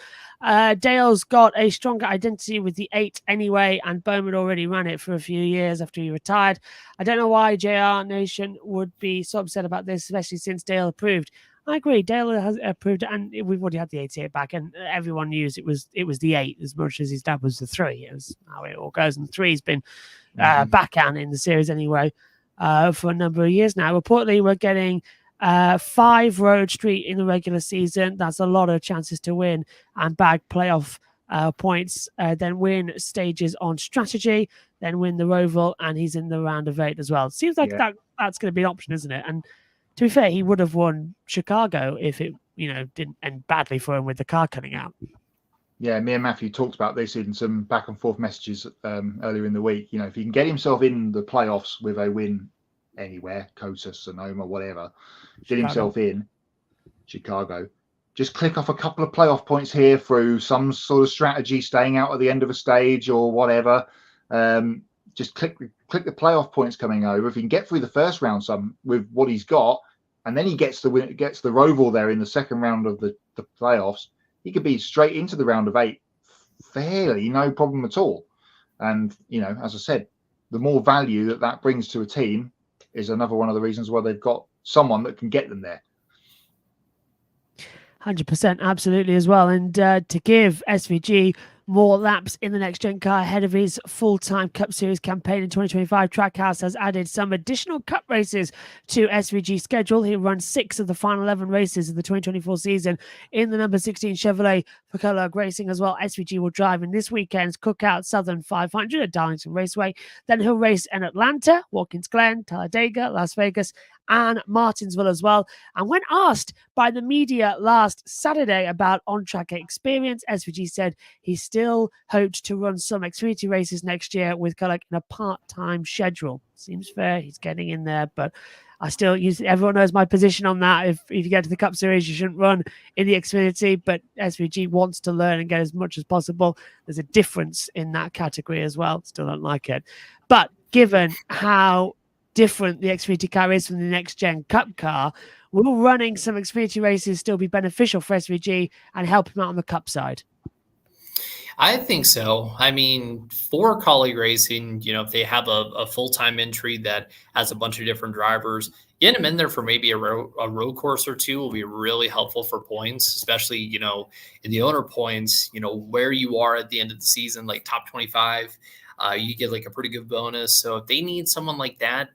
Dale's got a stronger identity with the 8 anyway, and Bowman already ran it for a few years after he retired. I don't know why JR Nation would be so upset about this, especially since Dale approved. I agree. Dale has approved it, and we've already had the 88 back, and everyone knew it was the 8 as much as his dad was the 3. It was how it all goes, and the 3's been back out in the series anyway for a number of years now. Reportedly, we're getting 5 Road Street in the regular season. That's a lot of chances to win and bag playoff points, then win stages on strategy, then win the Roval, and he's in the round of 8 as well. It seems like that's going to be an option, isn't it? And to be fair, he would have won Chicago if it, didn't end badly for him with the car cutting out. Yeah, me and Matthew talked about this in some back and forth messages earlier in the week. If he can get himself in the playoffs with a win anywhere, COTA, Sonoma, whatever, get himself in Chicago, just click off a couple of playoff points here through some sort of strategy, staying out at the end of a stage or whatever. Just click the playoff points coming over. If he can get through the first round with what he's got, and then he gets the Roval there in the second round of the playoffs, he could be straight into the round of 8 fairly, no problem at all. And, as I said, the more value that brings to a team is another one of the reasons why they've got someone that can get them there. 100%, absolutely as well. And to give SVG more laps in the next-gen car ahead of his full-time Cup Series campaign in 2025. Trackhouse has added some additional Cup races to SVG schedule. He'll run 6 of the final 11 races of the 2024 season in the number 16 Chevrolet for Trackhouse Racing as well. SVG will drive in this weekend's Cookout Southern 500 at Darlington Raceway. Then he'll race in Atlanta, Watkins Glen, Talladega, Las Vegas, and Martinsville as well. And when asked by the media last Saturday about on-track experience, SVG said he still hoped to run some Xfinity races next year with kind of like in a part-time schedule. Seems fair. He's getting in there, but I still use. Everyone knows my position on that. If you get to the Cup Series, you shouldn't run in the Xfinity, but SVG wants to learn and get as much as possible. There's a difference in that category as well. Still don't like it. But given how different the Xfinity car is from the next-gen Cup car, will running some Xfinity races still be beneficial for SVG and help him out on the Cup side? I think so. I mean, for colleague racing, if they have a full-time entry that has a bunch of different drivers, getting them in there for maybe a road course or two will be really helpful for points, especially, in the owner points, where you are at the end of the season, like top 25, you get like a pretty good bonus. So if they need someone like that,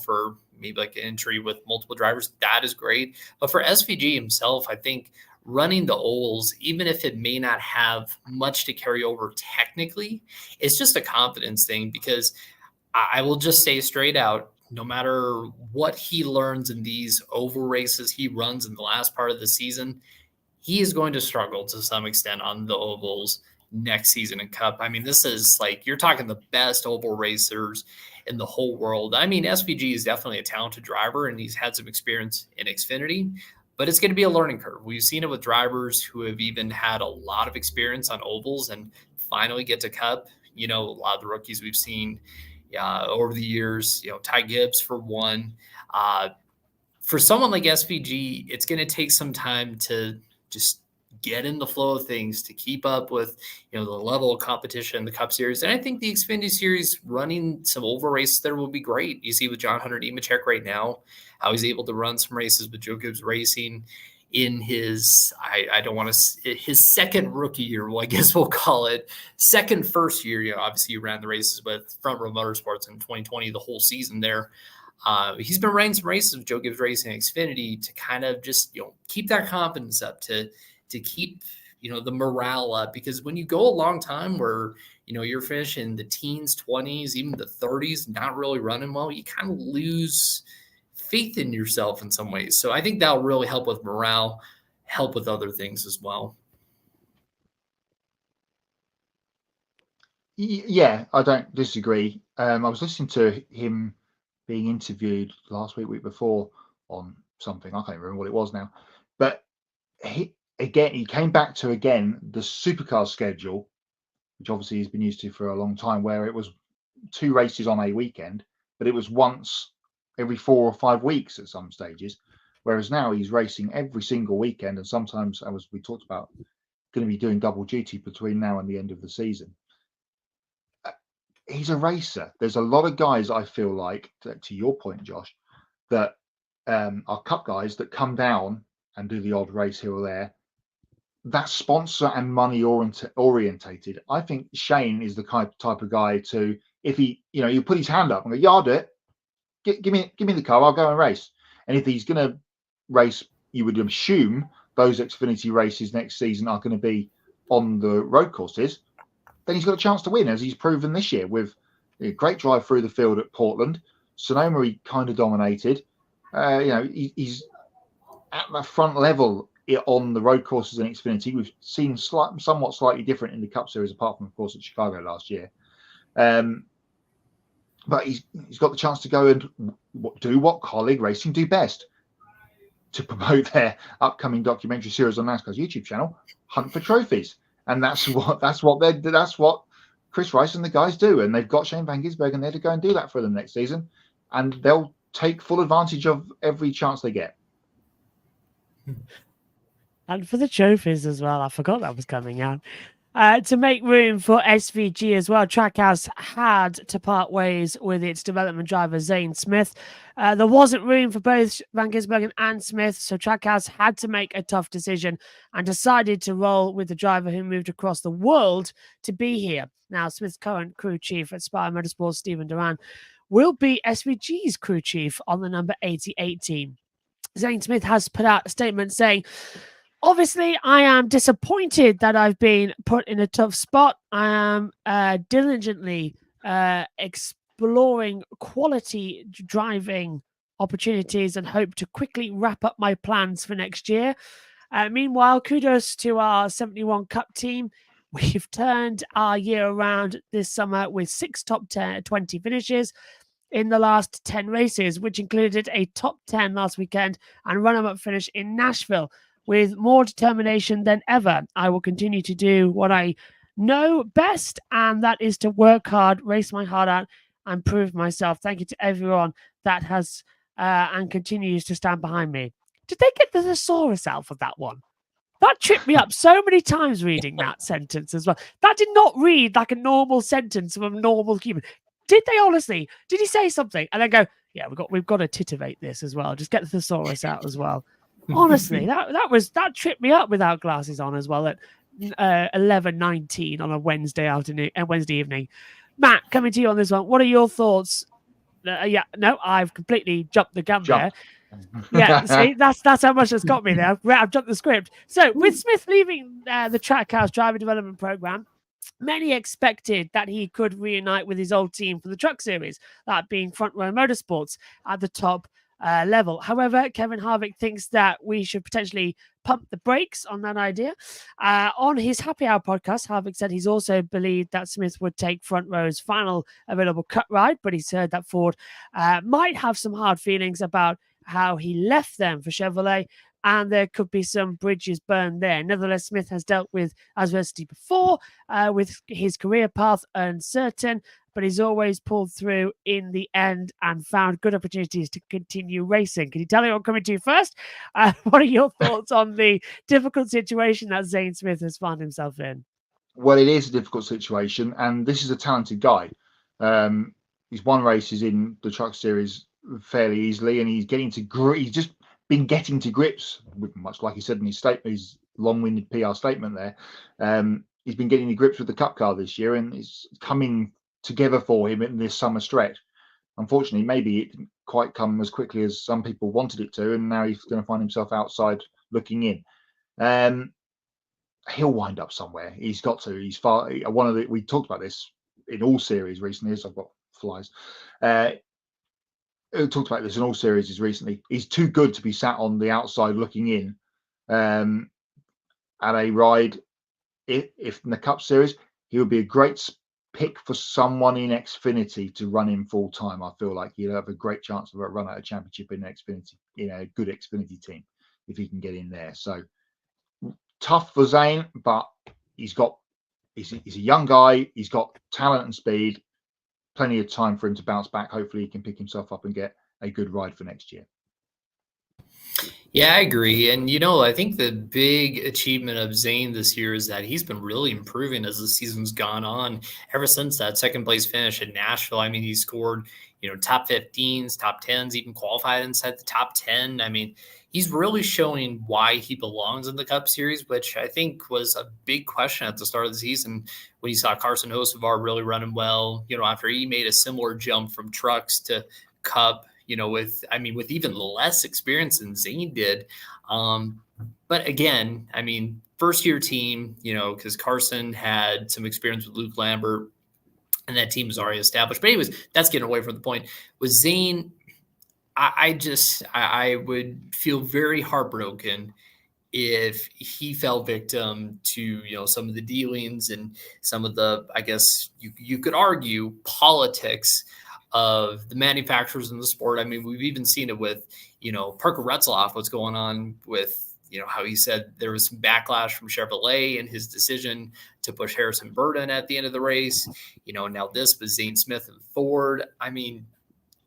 for maybe like an entry with multiple drivers, that is great. But for SVG himself, I think running the ovals, even if it may not have much to carry over technically, it's just a confidence thing, because I will just say straight out, no matter what he learns in these oval races he runs in the last part of the season, he is going to struggle to some extent on the ovals next season in Cup. I mean, this is like, you're talking the best oval racers in the whole world. I mean, SVG is definitely a talented driver, and he's had some experience in Xfinity, but it's going to be a learning curve. We've seen it with drivers who have even had a lot of experience on ovals and finally get to Cup. A lot of the rookies we've seen over the years, Ty Gibbs for one. For someone like SVG, it's going to take some time to just get in the flow of things, to keep up with, the level of competition in the Cup Series. And I think the Xfinity Series running some oval races there will be great. You see with John Hunter Nemechek right now, how he's able to run some races with Joe Gibbs Racing in his, I don't want to, his second rookie year, well, I guess we'll call it first year. Obviously you ran the races with Front Row Motorsports in 2020, the whole season there. He's been running some races with Joe Gibbs Racing and Xfinity to kind of just, keep that confidence up, to keep, the morale up, because when you go a long time where, you're finishing the teens, 20s, even the 30s, not really running well, you kind of lose faith in yourself in some ways. So I think that'll really help with morale, help with other things as well. Yeah, I don't disagree. I was listening to him being interviewed last week before on something. I can't remember what it was now, but he came back to the supercar schedule, which obviously he's been used to for a long time, where it was 2 races on a weekend, but it was once every 4 or 5 weeks at some stages, whereas now he's racing every single weekend, and sometimes, as we talked about, going to be doing double duty between now and the end of the season. He's a racer. There's a lot of guys, I feel like, to your point, Josh, that are Cup guys that come down and do the odd race here or there. That's sponsor and money orientated. I think Shane is the type of guy to, if he, you put his hand up and go, yeah, I'll do it. Give me the car, I'll go and race. And if he's going to race, you would assume those Xfinity races next season are going to be on the road courses, then he's got a chance to win, as he's proven this year with a great drive through the field at Portland. Sonoma, he kind of dominated. He's at the front level on the road courses in Xfinity. We've seen somewhat slightly different in the Cup Series, apart from, of course, at Chicago last year. But he's got the chance to go and do what colleague racing do best, to promote their upcoming documentary series on NASCAR's YouTube channel, Hunt for Trophies. And that's what Chris Rice and the guys do. And they've got Shane van Gisbergen there to go and do that for them next season. And they'll take full advantage of every chance they get. And for the trophies as well, I forgot that was coming out. To make room for SVG as well, Trackhouse had to part ways with its development driver, Zane Smith. There wasn't room for both Van Gisbergen and Smith, so Trackhouse had to make a tough decision and decided to roll with the driver who moved across the world to be here. Now, Smith's current crew chief at Spire Motorsports, Stephen Duran, will be SVG's crew chief on the number 88 team. Zane Smith has put out a statement saying, obviously, I am disappointed that I've been put in a tough spot. I am diligently exploring quality driving opportunities and hope to quickly wrap up my plans for next year. Meanwhile, kudos to our 71 Cup team. We've turned our year around this summer with 6 top 20 finishes in the last 10 races, which included a top 10 last weekend and run-up finish in Nashville. With more determination than ever, I will continue to do what I know best, and that is to work hard, race my heart out, and prove myself. Thank you to everyone that has and continues to stand behind me. Did they get the thesaurus out for that one? That tripped me up so many times reading that sentence as well. That did not read like a normal sentence from a normal human. Did they honestly? Did he say something and then go, yeah, we've got to titivate this as well. Just get the thesaurus out as well. Honestly, that tripped me up without glasses on as well at 11:19 on a Wednesday afternoon and Wednesday evening. Matt, coming to you on this one. What are your thoughts? I've completely jumped the gun there. Yeah, see, that's how much that's got me there. I've jumped the script. So with Smith leaving the Trackhouse driver development program, many expected that he could reunite with his old team for the Truck Series, that being Front Row Motorsports at the top level. However, Kevin Harvick thinks that we should potentially pump the brakes on that idea. On his Happy Hour podcast, Harvick said he's also believed that Smith would take Front Row's final available cut ride, but he's heard that Ford might have some hard feelings about how he left them for Chevrolet, and there could be some bridges burned there. Nevertheless, Smith has dealt with adversity before, with his career path uncertain, but he's always pulled through in the end and found good opportunities to continue racing. Can you tell me what I'm coming to first? What are your thoughts on the difficult situation that Zane Smith has found himself in? Well, it is a difficult situation, and this is a talented guy. He's won races in the Truck Series fairly easily, and he's just been getting to grips with, much like he said in his statement, his long-winded PR statement there. He's been getting to grips with the Cup car this year, and it's coming together for him in this summer stretch. Unfortunately, maybe it didn't quite come as quickly as some people wanted it to, and now he's going to find himself outside looking in. He'll wind up somewhere. He's got to. He's far. We talked about this in all series recently. So I've got flies. Talked about this in all series recently. He's too good to be sat on the outside looking in at a ride. If in the Cup Series, he would be a great pick for someone in Xfinity to run him full time. I feel like he'll have a great chance of a run at a championship in Xfinity, a good Xfinity team, if he can get in there. So tough for Zane, but he's a young guy. He's got talent and speed. Plenty of time for him to bounce back. Hopefully he can pick himself up and get a good ride for next year. Yeah, I agree. And, I think the big achievement of Zane this year is that he's been really improving as the season's gone on. Ever since that second place finish in Nashville, I mean, he scored, top 15s, top 10s, even qualified inside the top 10. I mean, he's really showing why he belongs in the Cup Series, which I think was a big question at the start of the season when you saw Carson Hocevar really running well, after he made a similar jump from trucks to Cup, with even less experience than Zane did. But again, first year team, because Carson had some experience with Luke Lambert and that team was already established. But anyways, that's getting away from the point. With Zane, I would feel very heartbroken if he fell victim to, some of the dealings and some of the, I guess you could argue, politics of the manufacturers in the sport. I mean, we've even seen it with, Parker Retzlaff, what's going on with, how he said there was some backlash from Chevrolet and his decision to push Harrison Burton at the end of the race. Now this with Zane Smith and Ford. I mean,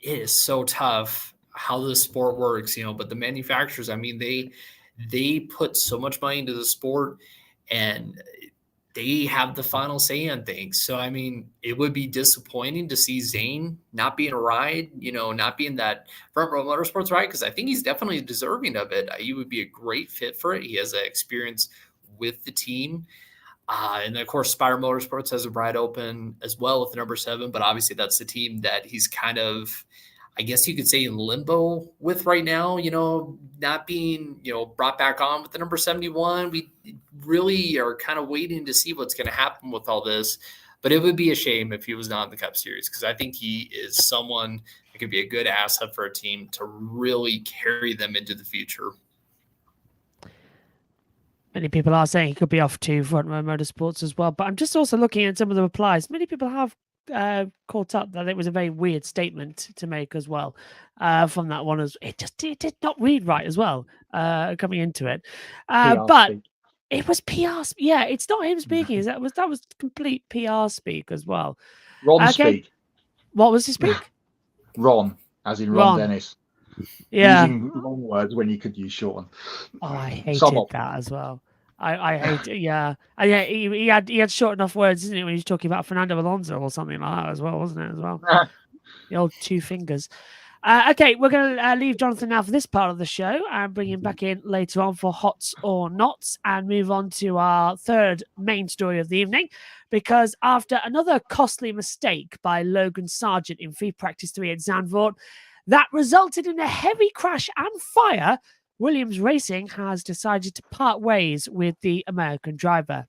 it is so tough how this sport works, but the manufacturers, they put so much money into the sport, and they have the final say on things. So, I mean, it would be disappointing to see Zane not be in a ride, not be in that front row motorsports ride, because I think he's definitely deserving of it. He would be a great fit for it. He has that experience with the team. And then, of course, Spire Motorsports has a ride open as well with the number 7, but obviously that's the team that he's kind of, I guess you could say, in limbo with right now, not being, brought back on with the number 71. We really are kind of waiting to see what's going to happen with all this, but it would be a shame if he was not in the Cup Series, because I think he is someone that could be a good asset for a team to really carry them into the future. Many people are saying he could be off to Front Row Motorsports as well, but I'm just also looking at some of the replies. Many people have caught up that it was a very weird statement to make as well from that one. It did not read right as well coming into it, but speak. It was PR. Yeah, it's not him speaking. That was complete PR speak as well. Ron speak. What was his speak? Ron, as in Ron Dennis. Yeah, using long words when you could use short ones. Oh, I hated that as well. I hate it. Yeah, and yeah, he had short enough words, isn't it, when he was talking about Fernando Alonso or something like that as well, wasn't it? As well, the old 2 fingers. Okay, we're going to leave Jonathan now for this part of the show and bring him back in later on for Hots or Nots and move on to our third main story of the evening, because after another costly mistake by Logan Sargeant in free practice 3 at Zandvoort that resulted in a heavy crash and fire, Williams Racing has decided to part ways with the American driver.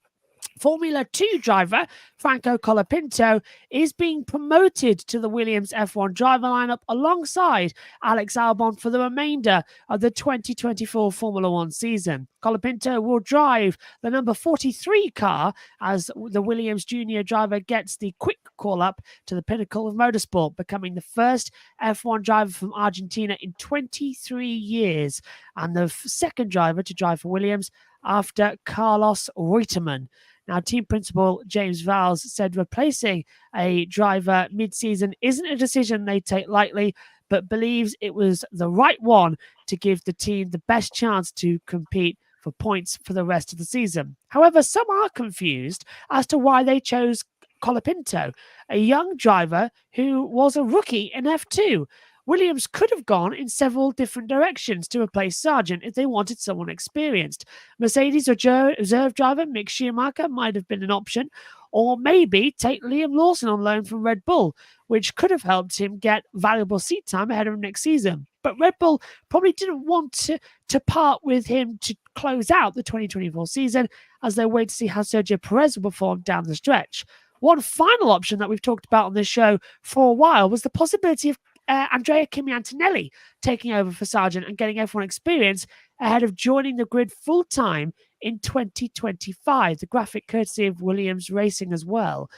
Formula 2 driver Franco Colapinto is being promoted to the Williams F1 driver lineup alongside Alex Albon for the remainder of the 2024 Formula 1 season. Colapinto will drive the number 43 car as the Williams junior driver gets the quick call-up to the pinnacle of motorsport, becoming the first F1 driver from Argentina in 23 years and the second driver to drive for Williams after Carlos Reutemann. Now, team principal James Vowles said replacing a driver mid-season isn't a decision they take lightly, but believes it was the right one to give the team the best chance to compete for points for the rest of the season. However, some are confused as to why they chose Colapinto, a young driver who was a rookie in F2. Williams could have gone in several different directions to replace Sargeant if they wanted someone experienced. Mercedes reserve driver Mick Schumacher might have been an option, or maybe take Liam Lawson on loan from Red Bull, which could have helped him get valuable seat time ahead of next season. But Red Bull probably didn't want to part with him to close out the 2024 season as they wait to see how Sergio Perez will perform down the stretch. One final option that we've talked about on this show for a while was the possibility of Andrea Kimi Antonelli taking over for Sargeant and getting F1 experience ahead of joining the grid full-time in 2025. The graphic courtesy of Williams Racing as well.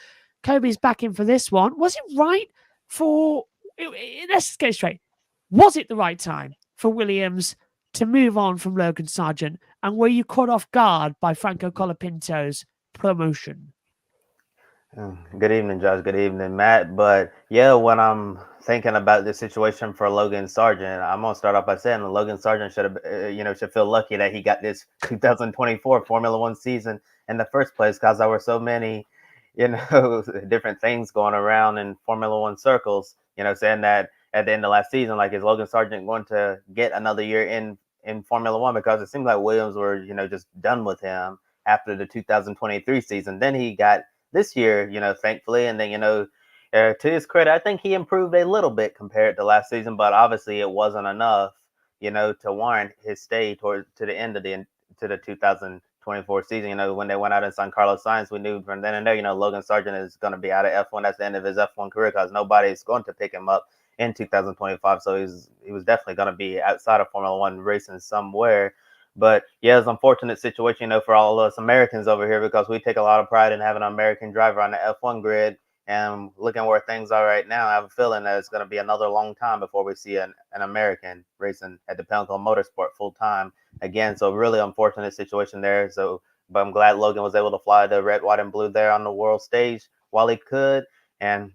Kobe's back in for this one. Was it right for... Let's get it straight. Was it the right time for Williams to move on from Logan Sargeant? And were you caught off guard by Franco Colapinto's promotion? Good evening, Josh. Good evening, Matt. But yeah, when I'm thinking about the situation for Logan Sargeant, I'm gonna start off by saying Logan Sargeant should feel lucky that he got this 2024 Formula One season in the first place, because there were so many, different things going around in Formula One circles. Saying that at the end of last season, like, is Logan Sargeant going to get another year in Formula One? Because it seemed like Williams were, just done with him after the 2023 season. Then he got this year, thankfully. And then, to his credit, I think he improved a little bit compared to last season, but obviously it wasn't enough, to warrant his stay to the end of the 2024 season. When they went out and signed Carlos Sainz, we knew from then and there, Logan Sargeant is going to be out of F1. That's the end of his F1 career, because nobody's going to pick him up in 2025. So he was definitely going to be outside of Formula One racing somewhere. But yeah, it's an unfortunate situation, for all of us Americans over here, because we take a lot of pride in having an American driver on the F1 grid. And looking where things are right now, I have a feeling that it's going to be another long time before we see an American racing at the Pinnacle Motorsport full time again. So really unfortunate situation there. But I'm glad Logan was able to fly the red, white, and blue there on the world stage while he could. And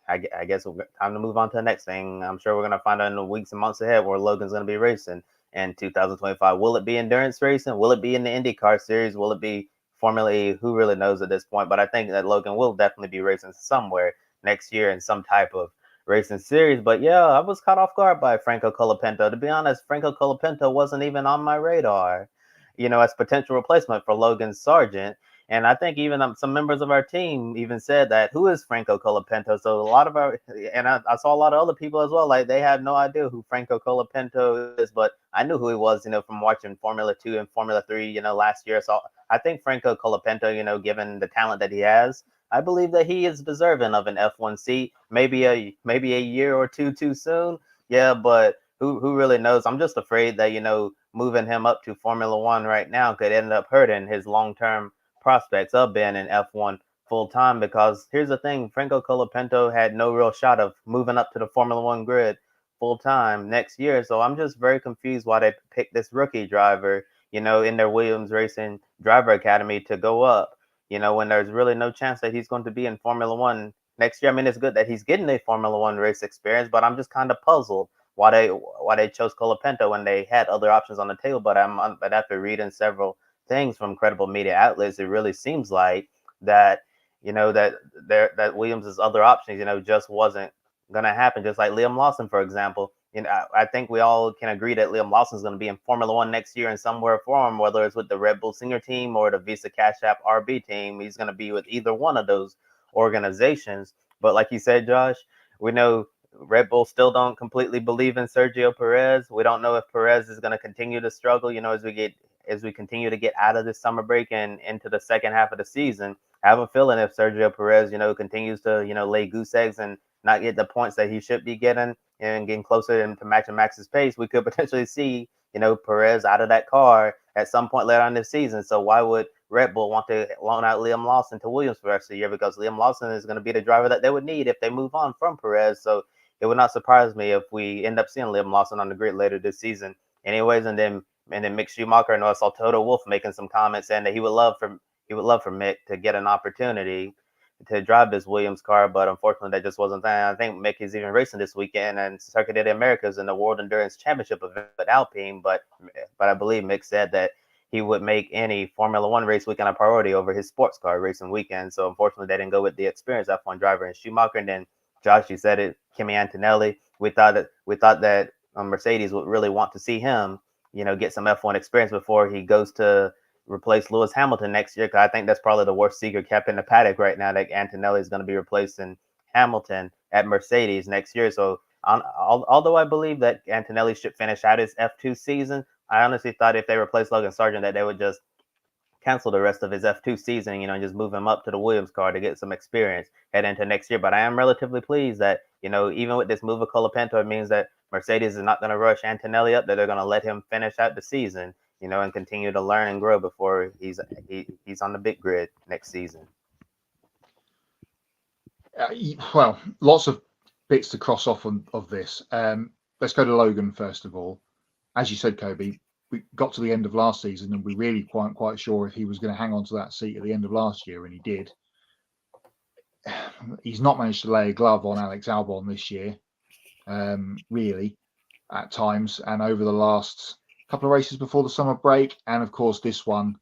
I guess it's time to move on to the next thing. I'm sure we're going to find out in the weeks and months ahead where Logan's going to be racing in 2025. Will it be endurance racing? Will it be in the IndyCar series? Will it be Formula E, who really knows at this point? But I think that Logan will definitely be racing somewhere next year in some type of racing series. But yeah, I was caught off guard by Franco Colapinto. To be honest, Franco Colapinto wasn't even on my radar, as potential replacement for Logan Sargeant. And I think even some members of our team even said that, who is Franco Colapinto? So a lot of I saw a lot of other people as well, like they had no idea who Franco Colapinto is, but I knew who he was, from watching Formula 2 and Formula 3, last year. So I think Franco Colapinto, given the talent that he has, I believe that he is deserving of an F1 seat, maybe a year or two too soon. Yeah, but who really knows? I'm just afraid that, moving him up to Formula 1 right now could end up hurting his long-term prospects of being in F1 full time, because here's the thing, Franco Colapinto had no real shot of moving up to the Formula 1 grid full time next year. So I'm just very confused why they picked this rookie driver, in their Williams Racing Driver Academy to go up, when there's really no chance that he's going to be in Formula 1 next year. I mean, it's good that he's getting a Formula 1 race experience, but I'm just kind of puzzled why they chose Colapinto when they had other options on the table. But after reading several things from credible media outlets, it really seems like that that Williams's other options just wasn't gonna happen. Just like Liam Lawson, for example. I think we all can agree that Liam Lawson is going to be in Formula 1 next year in somewhere form, whether it's with the Red Bull Senior Team or the Visa Cash App RB team. He's going to be with either one of those organizations. But like you said, Josh, we know Red Bull still don't completely believe in Sergio Perez. We don't know if Perez is going to continue to struggle, as we continue to get out of this summer break and into the second half of the season. I have a feeling if Sergio Perez, continues to, lay goose eggs and not get the points that he should be getting and getting closer to matching Max's pace, we could potentially see, Perez out of that car at some point later on this season. So why would Red Bull want to loan out Liam Lawson to Williams for the rest of the year? Because Liam Lawson is going to be the driver that they would need if they move on from Perez. So it would not surprise me if we end up seeing Liam Lawson on the grid later this season. Anyways, and then Mick Schumacher, and I saw Toto Wolff making some comments saying that he would love for Mick to get an opportunity to drive this Williams car, but unfortunately that just wasn't that. I think Mick is even racing this weekend and Circuit of the Americas in the World Endurance Championship event at Alpine, but I believe Mick said that he would make any Formula 1 race weekend a priority over his sports car racing weekend. So unfortunately they didn't go with the experienced F1 driver in Schumacher. And then Josh, you said it, Kimi Antonelli. We thought that Mercedes would really want to see him, get some F1 experience before he goes to replace Lewis Hamilton next year, because I think that's probably the worst secret kept in the paddock right now, that Antonelli is going to be replacing Hamilton at Mercedes next year. So although I believe that Antonelli should finish out his F2 season, I honestly thought if they replaced Logan Sargeant that they would just cancel the rest of his F2 season, and just move him up to the Williams car to get some experience head into next year. But I am relatively pleased that, even with this move of Colapinto, it means that Mercedes is not going to rush Antonelli up, that they're going to let him finish out the season, and continue to learn and grow before he's on the big grid next season. Well, lots of bits to cross off of this. Let's go to Logan first of all. As you said, Kobe, we got to the end of last season and we really weren't quite sure if he was going to hang on to that seat at the end of last year, and he did. He's not managed to lay a glove on Alex Albon this year, really, at times, and over the last couple of races before the summer break, and of course this one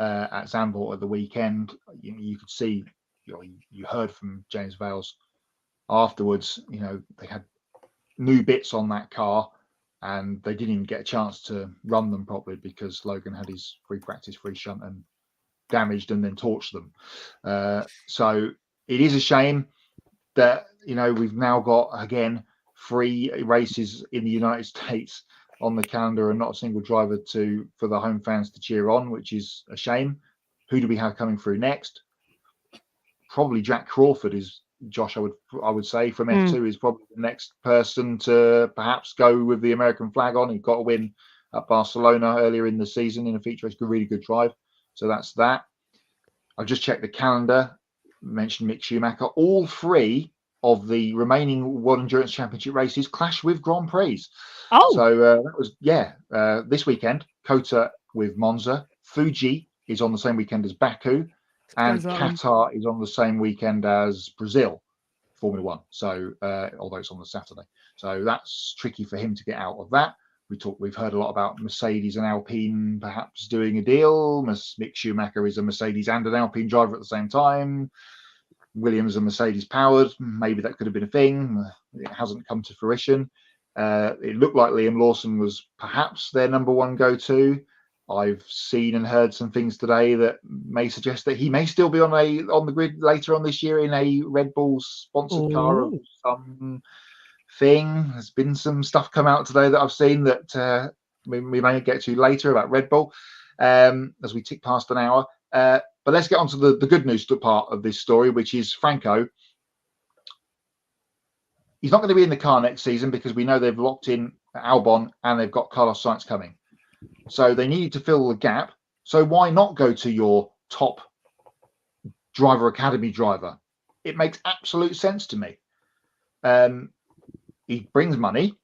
at Zandvoort at the weekend. You could see, you heard from James Vales afterwards, they had new bits on that car and they didn't even get a chance to run them properly because Logan had his free practice free shunt and damaged and then torched them. So it is a shame that we've now got again 3 races in the United States on the calendar and not a single driver for the home fans to cheer on, which is a shame. Who do we have coming through next? Probably Jack Crawford is, Josh, I would say from F2 is probably the next person to perhaps go with the American flag on. He got a win at Barcelona earlier in the season in a feature race, really good drive. So that's that. I've just checked the calendar, mentioned Mick Schumacher. All 3 of the remaining World Endurance Championship races clash with Grand Prix. Oh, so that was this weekend. Kota with Monza, Fuji is on the same weekend as Baku, and Qatar is on the same weekend as Brazil, Formula 1. So although it's on the Saturday, so that's tricky for him to get out of that. We've heard a lot about Mercedes and Alpine perhaps doing a deal. Mick Schumacher is a Mercedes and an Alpine driver at the same time. Williams and Mercedes powered. Maybe that could have been a thing. It hasn't come to fruition. It looked like Liam Lawson was perhaps their number one go-to. I've seen and heard some things today that may suggest that he may still be on the grid later on this year in a Red Bull sponsored car of some thing. There's been some stuff come out today that I've seen that we may get to later about Red Bull as we tick past an hour. But let's get on to the good news part of this story, which is Franco. He's not going to be in the car next season because we know they've locked in Albon and they've got Carlos Sainz coming. So they needed to fill the gap. So why not go to your top driver academy driver? It makes absolute sense to me. He brings money,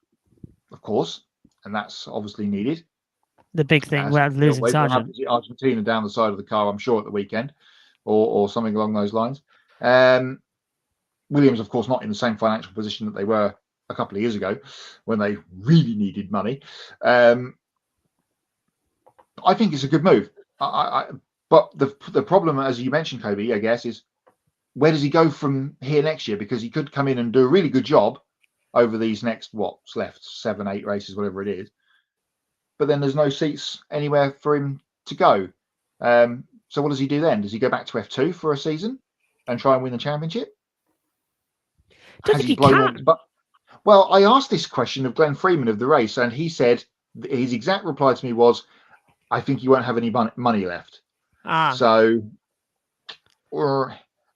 of course, and that's obviously needed. The big thing we're losing Sargeant. Argentina down the side of the car, I'm sure, at the weekend, or something along those lines. Williams, of course, not in the same financial position that they were a couple of years ago when they really needed money. I think it's a good move. But the problem, as you mentioned, Kobe, I guess, is where does he go from here next year? Because he could come in and do a really good job over these next, what's left, 7, 8 races, whatever it is. But then there's no seats anywhere for him to go. So what does he do then? Does he go back to F2 for a season and try and win the championship? Well, I asked this question of Glenn Freeman of the race, and he said his exact reply to me was, I think you won't have any money left. So,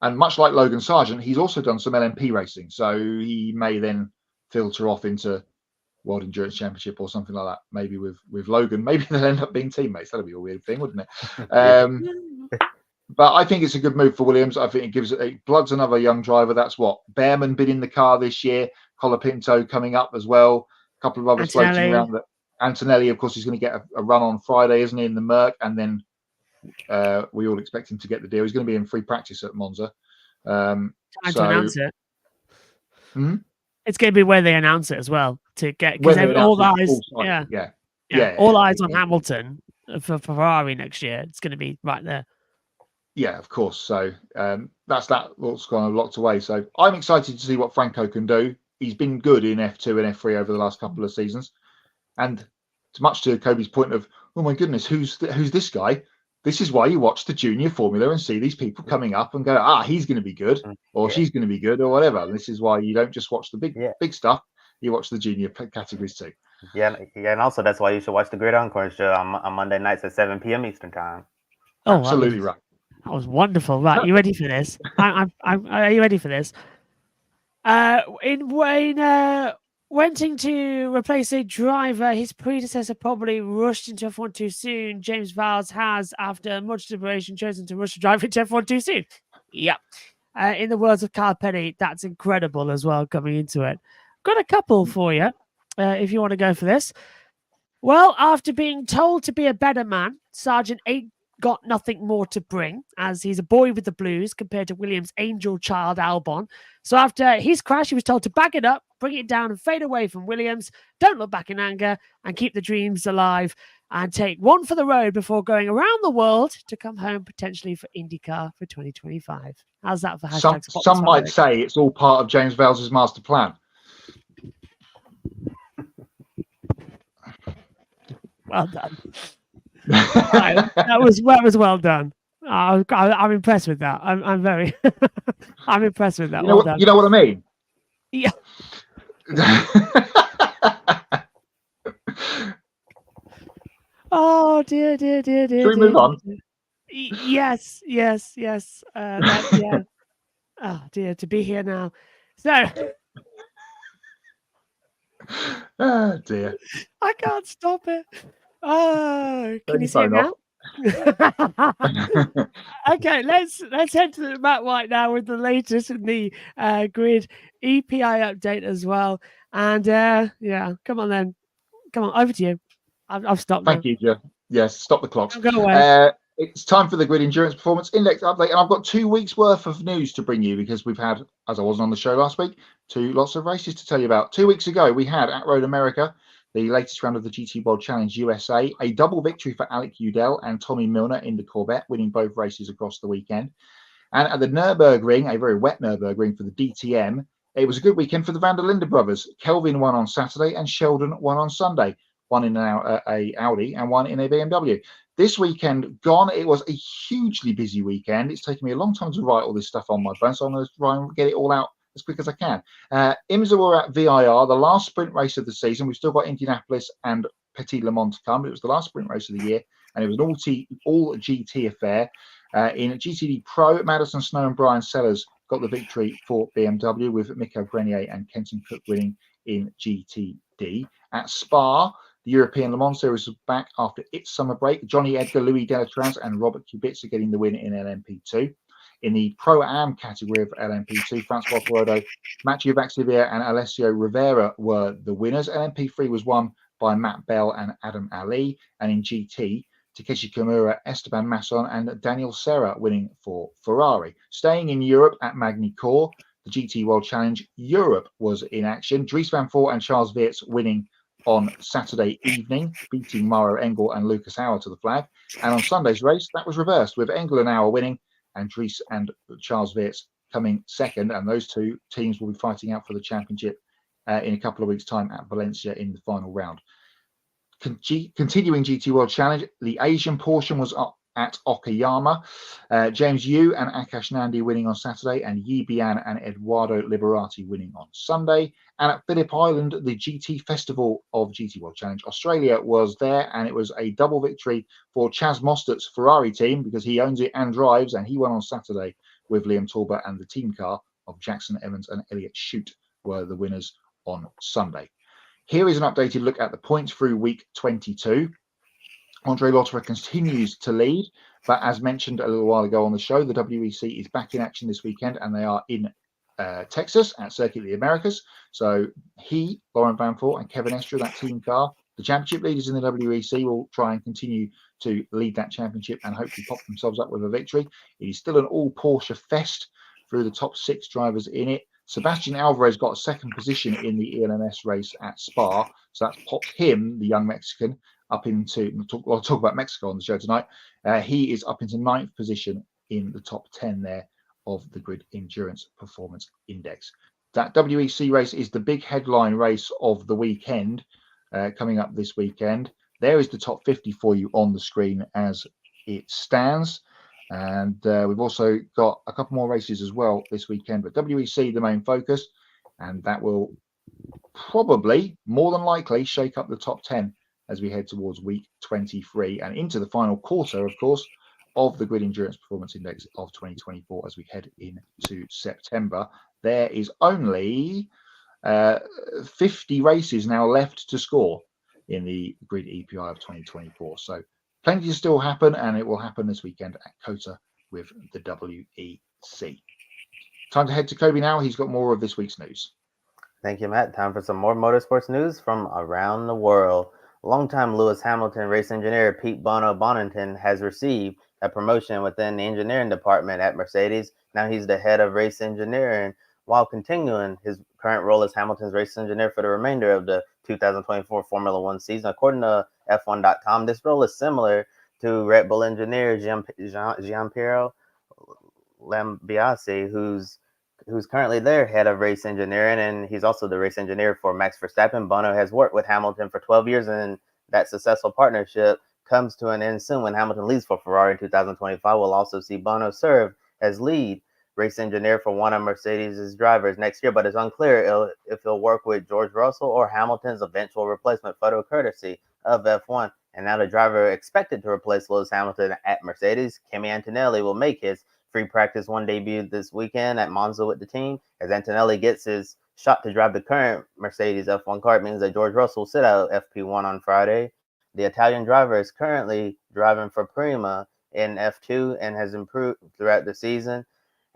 and much like Logan Sargeant, he's also done some LMP racing. So he may then filter off into World Endurance Championship or something like that. Maybe with Logan, maybe they'll end up being teammates. That'd be a weird thing, wouldn't it? But I think it's a good move for Williams. I think it bloods another young driver. That's what Behrman been in the car this year. Colapinto coming up as well. A couple of others floating around that. Antonelli, of course, he's going to get a run on Friday, isn't he, in the Merc? And then we all expect him to get the deal. He's going to be in free practice at Monza. Time to announce it. It's going to be where they announce it as well to get because all eyes, all eyes on Hamilton for Ferrari next year. It's going to be right there. Yeah, of course. So that's what's kind of locked away. So I'm excited to see what Franco can do. He's been good in F2 and F3 over the last couple of seasons. And it's much to Kobe's point of, oh my goodness, who's this guy? This is why you watch the junior formula and see these people coming up and go, he's going to be good, or she's going to be good, or whatever. And this is why you don't just watch the big stuff; you watch the junior categories too. Yeah, and also that's why you should watch the Grid Encore show on Monday nights at 7 p.m. Eastern time. Oh, absolutely right. That was wonderful. Right, you ready for this? Are you ready for this? Wanting to replace a driver his predecessor probably rushed into F1 too soon, James Vowles has, after much deliberation, chosen to rush a driver into F1 too soon. Yep. In the words of Carl Penny, that's incredible as well coming into it. Got a couple for you, if you want to go for this. Well, after being told to be a better man, Sargeant ain't got nothing more to bring, as he's a boy with the blues compared to Williams' angel child Albon. So after his crash, he was told to back it up, bring it down and fade away from Williams. Don't look back in anger and keep the dreams alive and take one for the road before going around the world to come home potentially for IndyCar for 2025. How's that for hashtags? Some might say it's all part of James Vowles' master plan. Well done. Right, that was well done. I'm impressed with that. I'm very I'm impressed with that. You know what I mean? Yeah. Oh dear. Should we move on? Yes. Yeah. Oh dear, to be here now. So. Oh dear. I can't stop it. Oh, can you see it now? Okay, let's head to the Matt White now with the latest in the grid EPI update as well. And come on then. Come on, over to you. I've stopped. Thank you, Joe. Yes, stop the clocks. Go away. It's time for the Grid Endurance Performance Index update, and I've got 2 weeks worth of news to bring you because we've had, as I wasn't on the show last week, lots of races to tell you about. 2 weeks ago, we had at Road America the latest round of the GT World Challenge USA. A double victory for Alec Udell and Tommy Milner in the Corvette, winning both races across the weekend. And at the Nürburgring, a very wet Nürburgring for the DTM, it was a good weekend for the Van der Linde brothers. Kelvin won on Saturday and Sheldon won on Sunday. One in a Audi and one in a BMW. This weekend gone, it was a hugely busy weekend. It's taken me a long time to write all this stuff on my phone, so I'm going to try and get it all out as quick as I can. IMSA were at VIR, the last sprint race of the season. We've still got Indianapolis and Petit Le Mans to come. It was the last sprint race of the year, and it was an all GT affair. In GTD Pro, Madison Snow and Brian Sellers got the victory for BMW, with Mikael Grenier and Kenton Cook winning in GTD. At Spa, the European Le Mans Series was back after its summer break. Johnny Edgar, Louis Delatrans and Robert Kubica getting the win in LMP2. In the Pro-Am category of LMP2, Francois Perrodo, Mathieu Vaxivier and Alessio Rivera were the winners. LMP3 was won by Matt Bell and Adam Ali. And in GT, Takeshi Kimura, Esteban Masson and Daniel Serra winning for Ferrari. Staying in Europe at Magny Cours, the GT World Challenge Europe was in action. Dries Van Voort and Charles Weerts winning on Saturday evening, beating Maro Engel and Lucas Auer to the flag. And on Sunday's race, that was reversed, with Engel and Auer winning and Dries and Charles Weerts coming second. And those two teams will be fighting out for the championship in a couple of weeks' time at Valencia in the final round. Continuing GT World Challenge, the Asian portion was up at Okayama. James Yu and Akash Nandi winning on Saturday, and Yi Bian and Eduardo Liberati winning on Sunday. And at Phillip Island, the GT Festival of GT World Challenge Australia was there, and it was a double victory for Chaz Mostert's Ferrari team, because he owns it and drives, and he won on Saturday with Liam Talbot, and the team car of Jackson Evans and Elliot Shute were the winners on Sunday. Here is an updated look at the points through week 22. Andre Lotterer continues to lead, but as mentioned a little while ago on the show, the WEC is back in action this weekend, and they are in Texas at Circuit of the Americas. So he, Laurent Van Voort and Kevin Estre, that team car, the championship leaders in the WEC, will try and continue to lead that championship and hopefully pop themselves up with a victory. It is still an all Porsche fest through the top 6 drivers in it. Sebastian Alvarez got a second position in the ELMS race at Spa, so that's popped him, the young Mexican, up into, I'll talk about Mexico on the show tonight. He is up into 9th position in the top 10 there of the Grid Endurance Performance Index. That WEC race is the big headline race of the weekend, coming up this weekend. There is the top 50 for you on the screen as it stands. And we've also got a couple more races as well this weekend, but WEC the main focus, and that will probably, more than likely, shake up the top 10 as we head towards week 23 and into the final quarter, of course, of the Grid Endurance Performance Index of 2024 as we head into September. There is only 50 races now left to score in the Grid EPI of 2024. So plenty to still happen, and it will happen this weekend at COTA with the WEC. Time to head to Kobe now. He's got more of this week's news. Thank you, Matt. Time for some more motorsports news from around the world. Longtime Lewis Hamilton race engineer Pete Bono Bonington has received a promotion within the engineering department at Mercedes. Now he's the head of race engineering, while continuing his current role as Hamilton's race engineer for the remainder of the 2024 Formula One season. According to F1.com, this role is similar to Red Bull engineer Gianpiero Lambiase, who's currently their head of race engineering, and he's also the race engineer for Max Verstappen. Bono has worked with Hamilton for 12 years, and that successful partnership comes to an end soon when Hamilton leaves for Ferrari in 2025. We'll also see Bono serve as lead race engineer for one of Mercedes' drivers next year, but it's unclear if he'll work with George Russell or Hamilton's eventual replacement, photo courtesy of F1. And now the driver expected to replace Lewis Hamilton at Mercedes, Kimi Antonelli, will make his free practice one debut this weekend at Monza with the team. As Antonelli gets his shot to drive the current Mercedes F1 car, it means that George Russell will sit out FP1 on Friday. The Italian driver is currently driving for Prima in F2 and has improved throughout the season.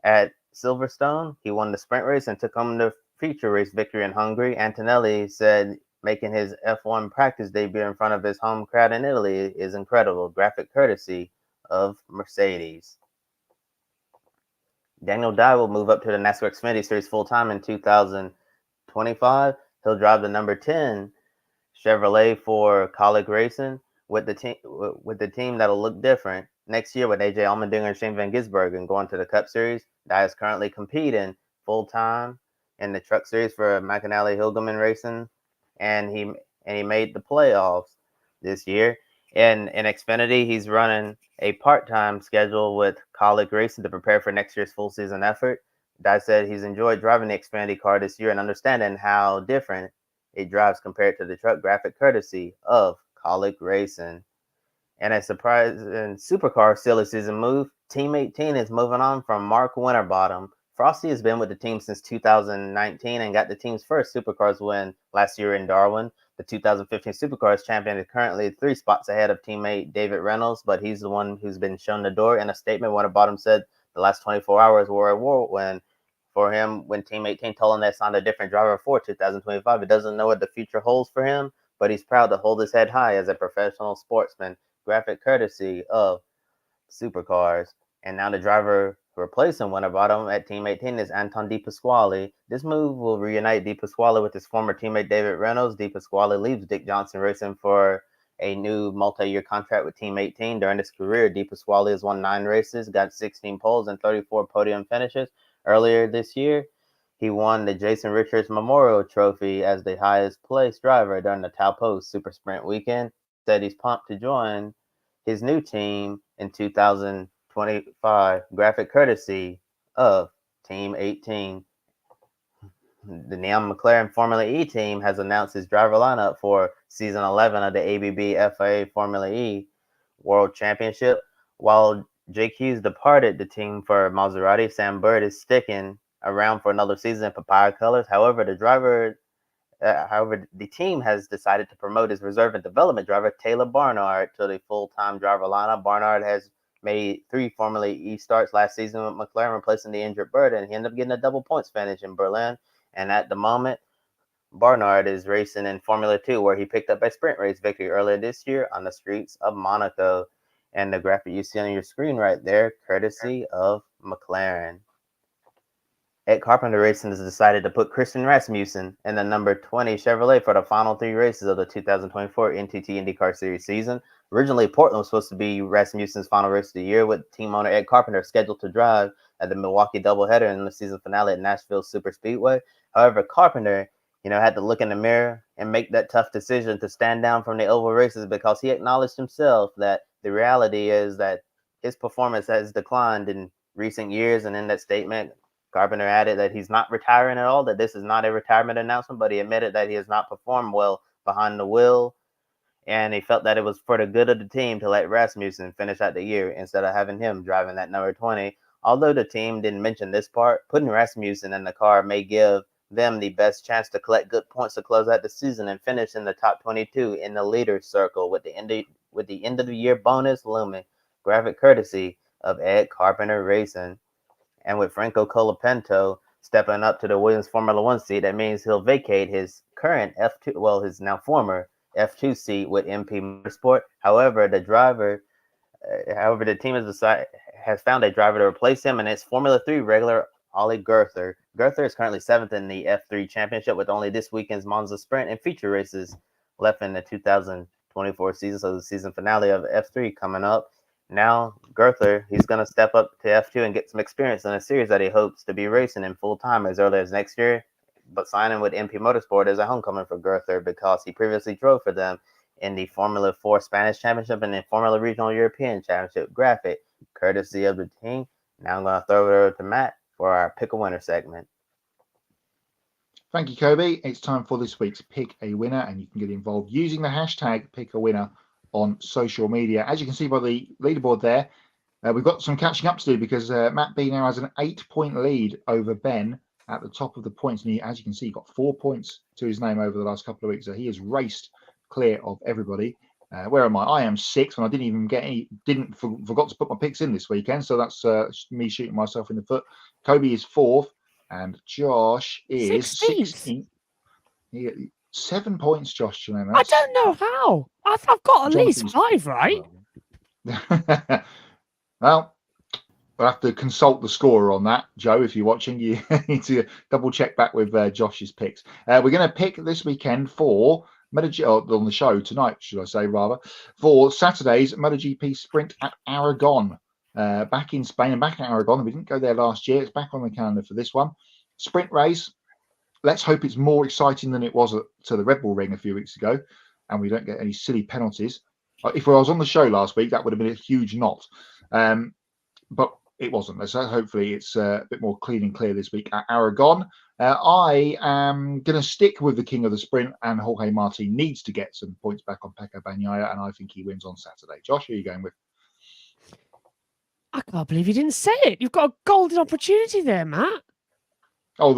At Silverstone, he won the sprint race and took home the feature race victory in Hungary. Antonelli said making his F1 practice debut in front of his home crowd in Italy is incredible. Graphic courtesy of Mercedes. Daniel Dye will move up to the NASCAR Xfinity Series full-time in 2025. He'll drive the number 10 Chevrolet for Colleague Racing with the team that'll look different next year with AJ Allmendinger and Shane van Gisbergen going to the Cup Series. That is currently competing full time in the Truck Series for McAnally Hilgeman Racing, and he made the playoffs this year. In Xfinity, he's running a part-time schedule with Colleague Racing to prepare for next year's full season effort. Dye said he's enjoyed driving the Xfinity car this year and understanding how different it drives compared to the truck, graphic courtesy of Colleague Racing. And a surprising supercar silly season move, Team 18 is moving on from Mark Winterbottom. Frosty has been with the team since 2019 and got the team's first supercars win last year in Darwin. The 2015 Supercars champion is currently 3 spots ahead of teammate David Reynolds, but he's the one who's been shown the door. In a statement, Winterbottom said the last 24 hours were a whirlwind for him when Team 18 told him they signed a different driver for 2025. He doesn't know what the future holds for him, but he's proud to hold his head high as a professional sportsman, graphic courtesy of Supercars. And now the driver replacing Winterbottom at Team 18 is Anton De Pasquale. This move will reunite De Pasquale with his former teammate David Reynolds. De Pasquale leaves Dick Johnson Racing for a new multi-year contract with Team 18. During his career, De Pasquale has won 9 races, got 16 poles, and 34 podium finishes. Earlier this year, he won the Jason Richards Memorial Trophy as the highest placed driver during the Taupo Super Sprint weekend. Said he's pumped to join his new team in 2025, graphic courtesy of Team 18. The Neon McLaren Formula E team has announced its driver lineup for season 11 of the ABB FIA Formula E World Championship. While Jake Hughes departed the team for Maserati, Sam Bird is sticking around for another season in papaya colors. However, the team has decided to promote his reserve and development driver, Taylor Barnard, to the full-time driver lineup. Barnard has made 3 Formula E starts last season with McLaren, replacing the injured Bird, and he ended up getting a double points finish in Berlin. And at the moment, Barnard is racing in Formula 2, where he picked up a sprint race victory earlier this year on the streets of Monaco. And the graphic you see on your screen right there, courtesy of McLaren. Ed Carpenter Racing has decided to put Christian Rasmussen in the number 20 Chevrolet for the final 3 races of the 2024 NTT IndyCar Series season. Originally, Portland was supposed to be Rasmussen's final race of the year, with team owner Ed Carpenter scheduled to drive at the Milwaukee doubleheader in the season finale at Nashville Superspeedway. However, Carpenter, had to look in the mirror and make that tough decision to stand down from the oval races because he acknowledged himself that the reality is that his performance has declined in recent years. And in that statement, Carpenter added that he's not retiring at all, that this is not a retirement announcement, but he admitted that he has not performed well behind the wheel, and he felt that it was for the good of the team to let Rasmussen finish out the year instead of having him driving that number 20. Although the team didn't mention this part, putting Rasmussen in the car may give them the best chance to collect good points to close out the season and finish in the top 22 in the leaders circle with the end of the year bonus looming. Graphic courtesy of Ed Carpenter Racing. And with Franco Colapinto stepping up to the Williams Formula One seat, that means he'll vacate his current his now former F2 seat with MP Motorsport. However, the team has found a driver to replace him, and it's Formula 3 regular Ollie Goether. Goether is currently 7th in the F3 Championship with only this weekend's Monza Sprint and feature races left in the 2024 season, so the season finale of F3 coming up. Now, Goether, he's going to step up to F2 and get some experience in a series that he hopes to be racing in full-time as early as next year. But signing with MP Motorsport is a homecoming for Goether because he previously drove for them in the Formula 4 Spanish Championship and the Formula Regional European Championship. Graphic, courtesy of the team. Now I'm going to throw it over to Matt for our Pick a Winner segment. Thank you, Kobe. It's time for this week's Pick a Winner, and you can get involved using the hashtag Pick a Winner on social media. As you can see by the leaderboard there, we've got some catching up to do because Matt B now has an 8-point lead over Ben at the top of the points, and he, as you can see, got 4 points to his name over the last couple of weeks, so he has raced clear of everybody. Where am I? I am 6th, and I didn't even get any. Forgot to put my picks in this weekend, so that's me shooting myself in the foot. Kobe is 4th, and Josh is 16th. 7 points, Josh. Do you remember? I don't know how. I've got at least 5, right? Well, we'll have to consult the scorer on that, Joe. If you're watching, you need to double check back with Josh's picks. We're going to pick this weekend for on the show tonight, should I say, rather, for Saturday's MotoGP Sprint at Aragon. Back in Spain and back in Aragon. We didn't go there last year. It's back on the calendar for this one. Sprint race. Let's hope it's more exciting than it was to the Red Bull Ring a few weeks ago, and we don't get any silly penalties. If I was on the show last week, that would have been a huge knot. But it wasn't. So hopefully it's a bit more clean and clear this week at Aragon. I am going to stick with the king of the sprint, and Jorge Martin needs to get some points back on Pecco Bagnaia, and I think he wins on Saturday. Josh, who are you going with? I can't believe you didn't say it. You've got a golden opportunity there, Matt. Oh,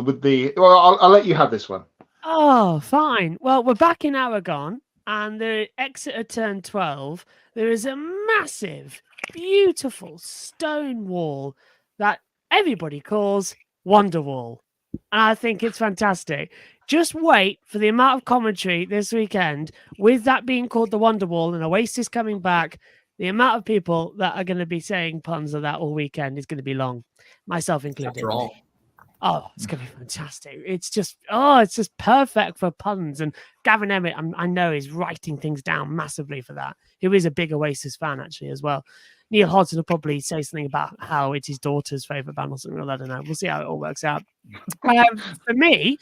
well, I'll let you have this one. Oh, fine. Well, we're back in Aragon, and the Exeter turn 12. There is a massive, beautiful stone wall that everybody calls Wonderwall. And I think it's fantastic. Just wait for the amount of commentary this weekend with that being called the Wonderwall and Oasis coming back. The amount of people that are going to be saying puns of that all weekend is going to be long, myself included. After all. Oh, it's going to be fantastic. It's just perfect for puns. And Gavin Emmett, I know, is writing things down massively for that. Who is a big Oasis fan, actually, as well. Neil Hodgson will probably say something about how it's his daughter's favourite band or something. I don't know. We'll see how it all works out. For me,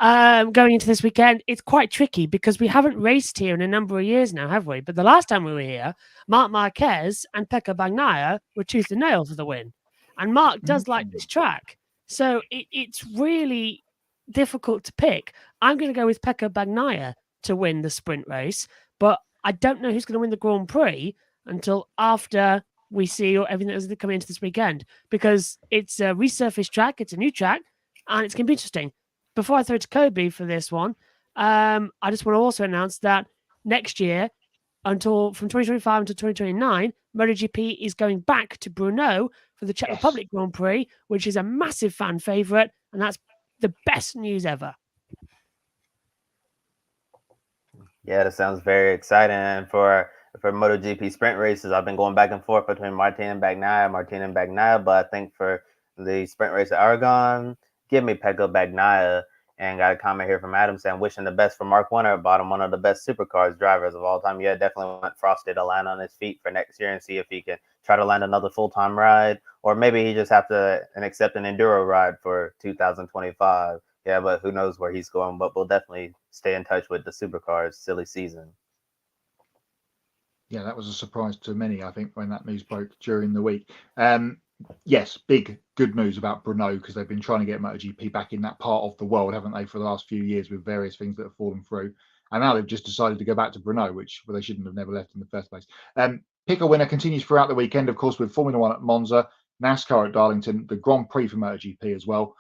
going into this weekend, it's quite tricky because we haven't raced here in a number of years now, have we? But the last time we were here, Marc Marquez and Pecco Bagnaia were tooth and nail for the win. And Mark does like this track. So it's really difficult to pick. I'm going to go with Pecco Bagnaia to win the sprint race, but I don't know who's going to win the Grand Prix until after we see everything that's coming into this weekend, because it's a resurfaced track, it's a new track, and it's going to be interesting. Before I throw to Kobe for this one, I just want to also announce that next year, from 2025 until 2029, MotoGP is going back to Brno for the Czech Republic Grand Prix, which is a massive fan favourite, and that's the best news ever. Yeah, that sounds very exciting. And for MotoGP sprint races, I've been going back and forth between Martin and Bagnaia, but I think for the sprint race at Aragon, give me Pecco Bagnaia. And got a comment here from Adam saying, wishing the best for Mark Winter at bottom, one of the best supercars drivers of all time. Yeah, definitely want Frosty to land on his feet for next year and see if he can try to land another full-time ride, or maybe he just have to accept an enduro ride for 2025. Yeah, but who knows where he's going, but we'll definitely stay in touch with the supercars silly season. Yeah, that was a surprise to many, I think, when that news broke during the week. Yes, big good news about Brno, because they've been trying to get MotoGP back in that part of the world, haven't they, for the last few years with various things that have fallen through. And now they've just decided to go back to Brno, which they shouldn't have never left in the first place. Pick a winner continues throughout the weekend, of course, with Formula One at Monza, NASCAR at Darlington, the Grand Prix for MotoGP as well.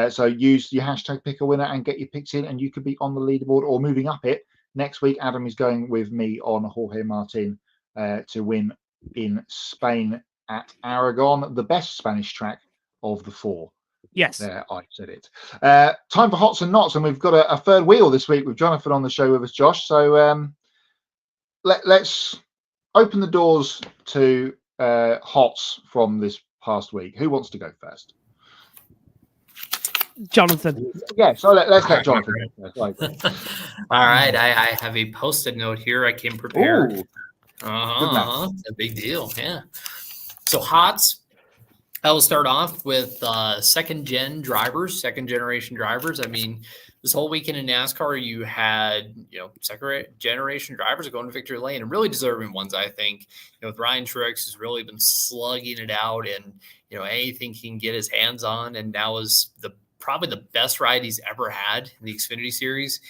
So use your hashtag pick a winner and get your picks in, and you could be on the leaderboard or moving up it. Next week, Adam is going with me on Jorge Martin to win in Spain at Aragon, the best Spanish track of the four. Yes. There, I said it. Time for Hots and Knots, and we've got a third wheel this week with Jonathan on the show with us, Josh. So let's open the doors to Hots from this past week. Who wants to go first? Jonathan. Yeah, so let's let Jonathan go first. All right, I have a post-it note here. I came prepared. Ooh. It's a big deal, yeah. So Hots, I will start off with second-generation drivers. I mean, this whole weekend in NASCAR, you had, second-generation drivers going to victory lane, and really deserving ones, I think. With Ryan Truex, who's really been slugging it out, and anything he can get his hands on, and now is probably the best ride he's ever had in the Xfinity Series,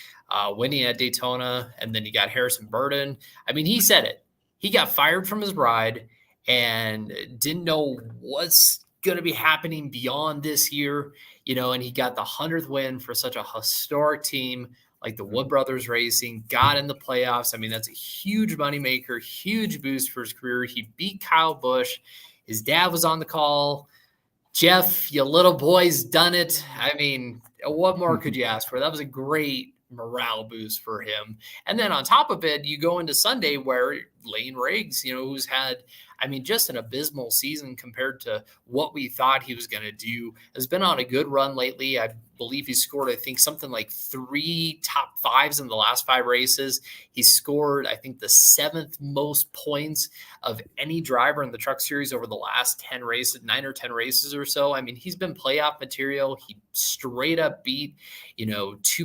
winning at Daytona, and then you got Harrison Burton. I mean, he said it. He got fired from his ride and didn't know what's going to be happening beyond this year, and he got the 100th win for such a historic team like the Wood Brothers Racing, got in the playoffs. I mean, that's a huge moneymaker, huge boost for his career. He beat Kyle Busch. His dad was on the call. Jeff, your little boy's done it. I mean, what more could you ask for? That was a great morale boost for him. And then on top of it, you go into Sunday where Lane Riggs, who's had, just an abysmal season compared to what we thought he was going to do, has been on a good run lately. believe he scored, I think, something like 3 top 5s in the last 5 races. He scored, I think, the 7th most points of any driver in the Truck Series over the last 10 races, 9 or 10 races or so. I mean, he's been playoff material. He straight up beat, 2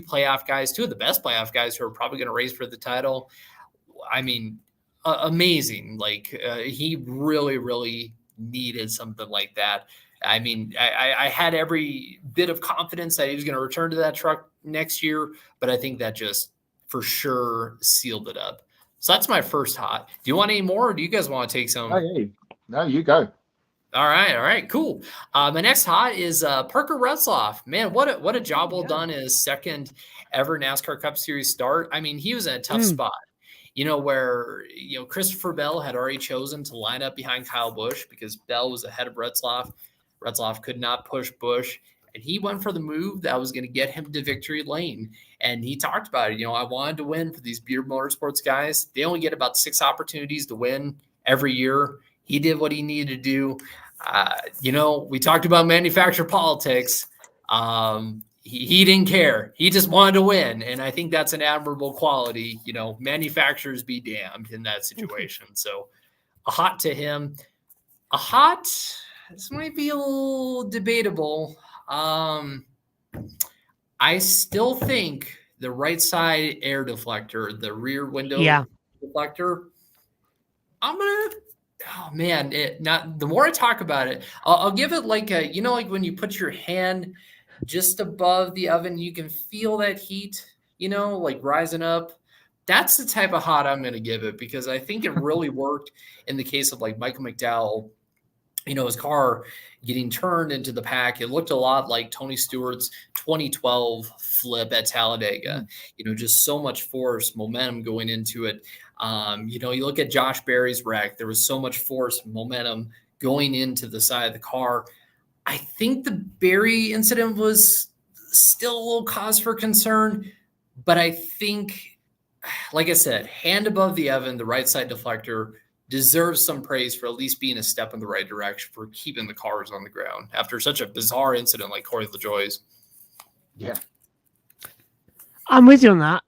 playoff guys, 2 of the best playoff guys who are probably going to race for the title. I mean, amazing. Like, he really, really needed something like that. I mean, I had every bit of confidence that he was going to return to that truck next year, but I think that just for sure sealed it up. So that's my first hot. Do you want any more, or do you guys want to take some? No, you go. All right, cool. My next hot is Parker Retzlaff. Man, what a job well done in his second ever NASCAR Cup Series start. I mean, he was in a tough spot. Where, Christopher Bell had already chosen to line up behind Kyle Busch because Bell was ahead of Retzlaff. Retzlaff could not push Busch, and he went for the move that was going to get him to victory lane. And he talked about it. I wanted to win for these Beard Motorsports guys. They only get about 6 opportunities to win every year. He did what he needed to do. We talked about manufacturer politics. He didn't care. He just wanted to win. And I think that's an admirable quality. Manufacturers be damned in that situation. So a hot to him. A hot, this might be a little debatable. I still think the right side air deflector, the rear window deflector, the more I talk about it, I'll give it like like when you put your hand just above the oven, you can feel that heat, like rising up. That's the type of hot I'm going to give it, because I think it really worked in the case of like Michael McDowell, his car getting turned into the pack. It looked a lot like Tony Stewart's 2012 flip at Talladega, just so much force, momentum going into it. You look at Josh Berry's wreck, there was so much force, momentum going into the side of the car. I think the Berry incident was still a little cause for concern, but I think, like I said, hand above the oven, the right side deflector deserves some praise for at least being a step in the right direction for keeping the cars on the ground after such a bizarre incident like Corey LaJoie's. Yeah. I'm with you on that.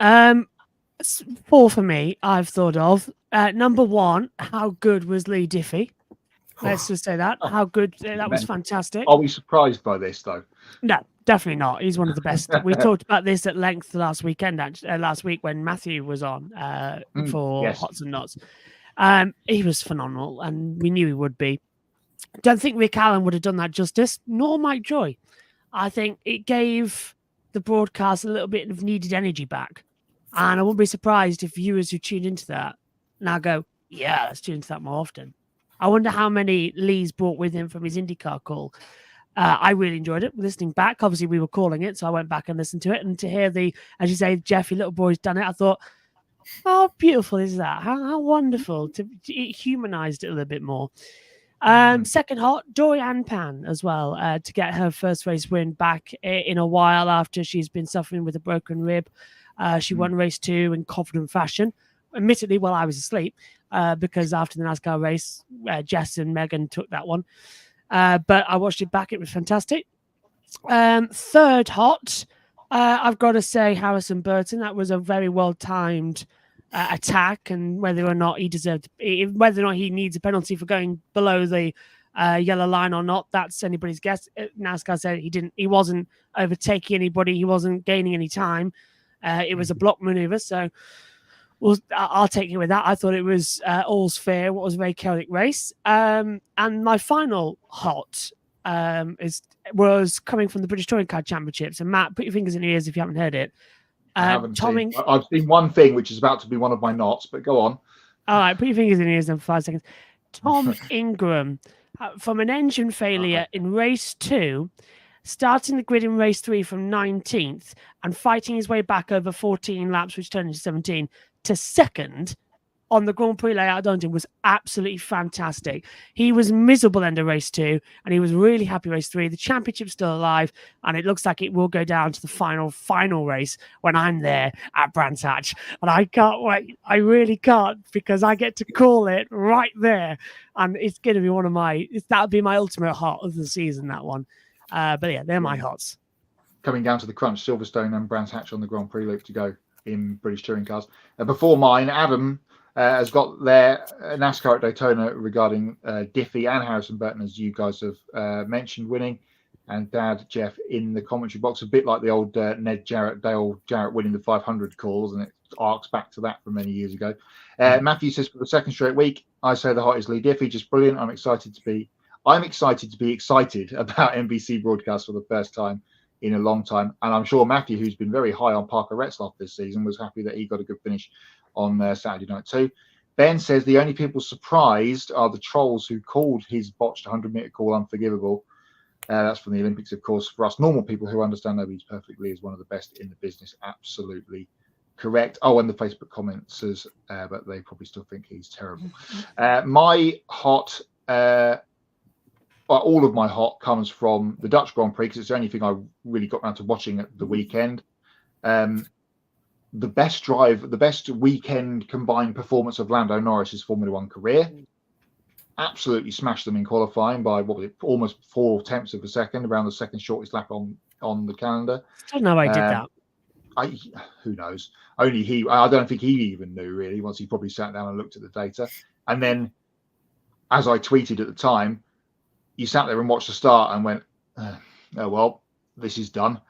4 for me, I've thought of. Number 1, how good was Lee Diffie? Let's just say that. How good. That was fantastic. Are we surprised by this, though? No, definitely not. He's one of the best. We talked about this at length last week when Matthew was on for Hots and Knots. He was phenomenal, and we knew he would be. Don't think Rick Allen would have done that justice, nor Mike Joy. I think it gave the broadcast a little bit of needed energy back. And I wouldn't be surprised if viewers who tuned into that now go, yeah, let's tune into that more often. I wonder how many Lee's brought with him from his IndyCar call. I really enjoyed it listening back. Obviously, we were calling it, so I went back and listened to it. And to hear as you say, Jeffy, little boy's done it, I thought, how beautiful is that? How wonderful. It humanized it a little bit more. Second hot, Dorian Pan as well, to get her first race win back in a while after she's been suffering with a broken rib. She won race 2 in confident fashion, admittedly while I was asleep, because after the NASCAR race, Jess and Megan took that one. But I watched it back. It was fantastic. Third hot, I've got to say Harrison Burton. That was a very well-timed attack, and whether or not he needs a penalty for going below the yellow line or not, that's anybody's guess. NASCAR said he wasn't overtaking anybody. He wasn't gaining any time. It was a block maneuver, so I'll take it with that. I thought it was all's fair. What was a very chaotic race. And my final hot was coming from the British Touring Car Championships. And Matt, put your fingers in your ears if you haven't heard it. I've seen one thing, which is about to be one of my knots, but go on. All right, put your fingers in your ears then for 5 seconds. Tom Ingram, from an engine failure in race 2, starting the grid in race 3 from 19th and fighting his way back over 14 laps, which turned into 17, to second on the Grand Prix layout at Donington was absolutely fantastic. He was miserable end of race 2, and he was really happy race 3. The championship's still alive, and it looks like it will go down to the final race when I'm there at Brands Hatch. And I can't wait. I really can't, because I get to call it right there. And it's going to be that'll be my ultimate hot of the season, that one. But yeah, they're my hots. coming down to the crunch, Silverstone and Brands Hatch on the Grand Prix loop to go in British touring cars. Before mine, Adam has got their NASCAR at Daytona regarding Diffie and Harrison Burton, as you guys have mentioned, winning. And Dad, Jeff, in the commentary box, a bit like the old Ned Jarrett, Dale Jarrett winning the 500 calls, and it arcs back to that from many years ago. Matthew says, for the second straight week, I say the hot is Lee Diffie, just brilliant. I'm excited to be excited about NBC broadcast for the first time in a long time. And I'm sure Matthew, who's been very high on Parker Retzloff this season, was happy that he got a good finish on Saturday night too. Ben says the only people surprised are the trolls who called his botched 100-meter call unforgivable. That's from the Olympics, of course. For us normal people who understand nobody's perfectly is one of the best in the business. Absolutely correct. Oh, and the Facebook comment says, but they probably still think he's terrible. My hot, all of my hot comes from the Dutch Grand Prix because it's the only thing I really got around to watching at the weekend. The best weekend combined performance of Lando Norris's Formula One career. Absolutely smashed them in qualifying by almost 0.4 of a second, around the second shortest lap on the calendar. I don't know I did that. Who knows? Only he. I don't think he even knew really. Once he probably sat down and looked at the data, and then, as I tweeted at the time, you sat there and watched the start and went, "Oh well, this is done."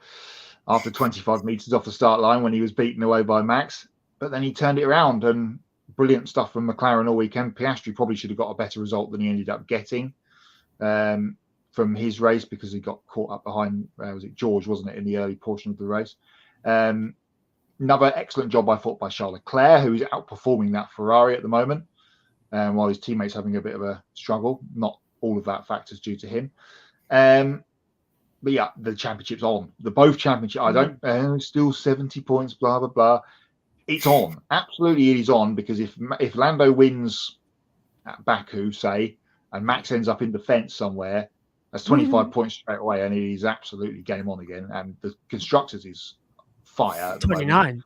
After 25 meters off the start line, when he was beaten away by Max, but then he turned it around and. Brilliant stuff from McLaren all weekend. Piastri probably should have got a better result than he ended up getting from his race because he got caught up behind, was it George, wasn't it, in the early portion of the race. Another excellent job, I thought, by Charles Leclerc, who is outperforming that Ferrari at the moment, while his teammates having a bit of a struggle. Not all of that factors due to him. But yeah, the championship's on. Both championship, I don't, still 70 points, blah, blah, blah. It's on. Absolutely, it is on because if Lando wins at Baku, say, and Max ends up in defence somewhere, that's 25 points straight away, and it is absolutely game on again. And the constructors is fire. At the 29. moment.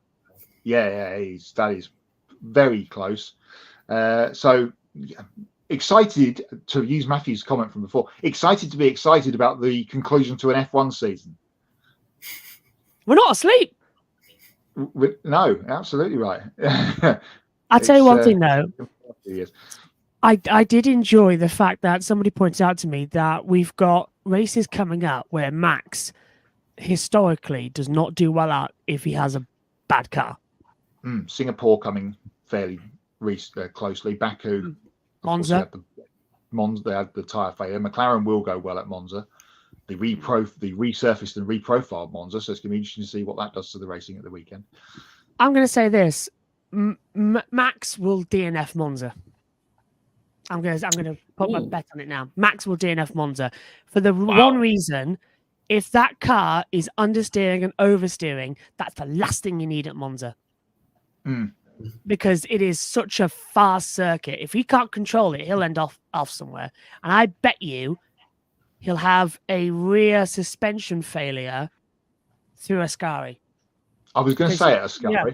Yeah, that is very close. So excited to use Matthew's comment from before. Excited to be excited about the conclusion to an F1 season. We're not asleep. No, absolutely right. I'll tell you one thing though. Yes. I did enjoy the fact that somebody pointed out to me that we've got races coming up where Max historically does not do well out if he has a bad car. Singapore coming fairly closely. Baku, Monza. They had the tyre failure. McLaren will go well at Monza. They resurfaced and reprofiled Monza, so it's going to be interesting to see what that does to the racing at the weekend. I'm going to say this: Max will DNF Monza. I'm going to put my bet on it now. Max will DNF Monza for the one reason: if that car is understeering and oversteering, that's the last thing you need at Monza. Because it is such a fast circuit. If he can't control it, he'll end off somewhere. And I bet you. He'll have a rear suspension failure through Ascari. I was going to say Ascari. Yeah.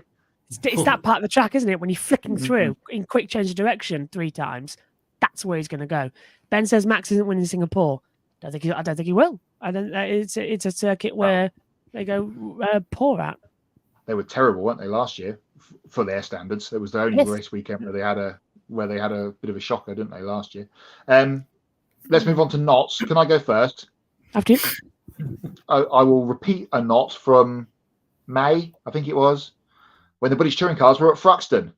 It's that part of the track, isn't it? When you're flicking through in quick change of direction 3 times, that's where he's going to go. Ben says Max isn't winning Singapore. I don't think he will. It's a circuit where they go poor at. They were terrible, weren't they, last year for their standards? It was the only race weekend where they had a bit of a shocker, didn't they, last year? Let's move on to knots. Can I go first? Have to. I will repeat a knot from May, I think it was, when the British touring cars were at Thruxton,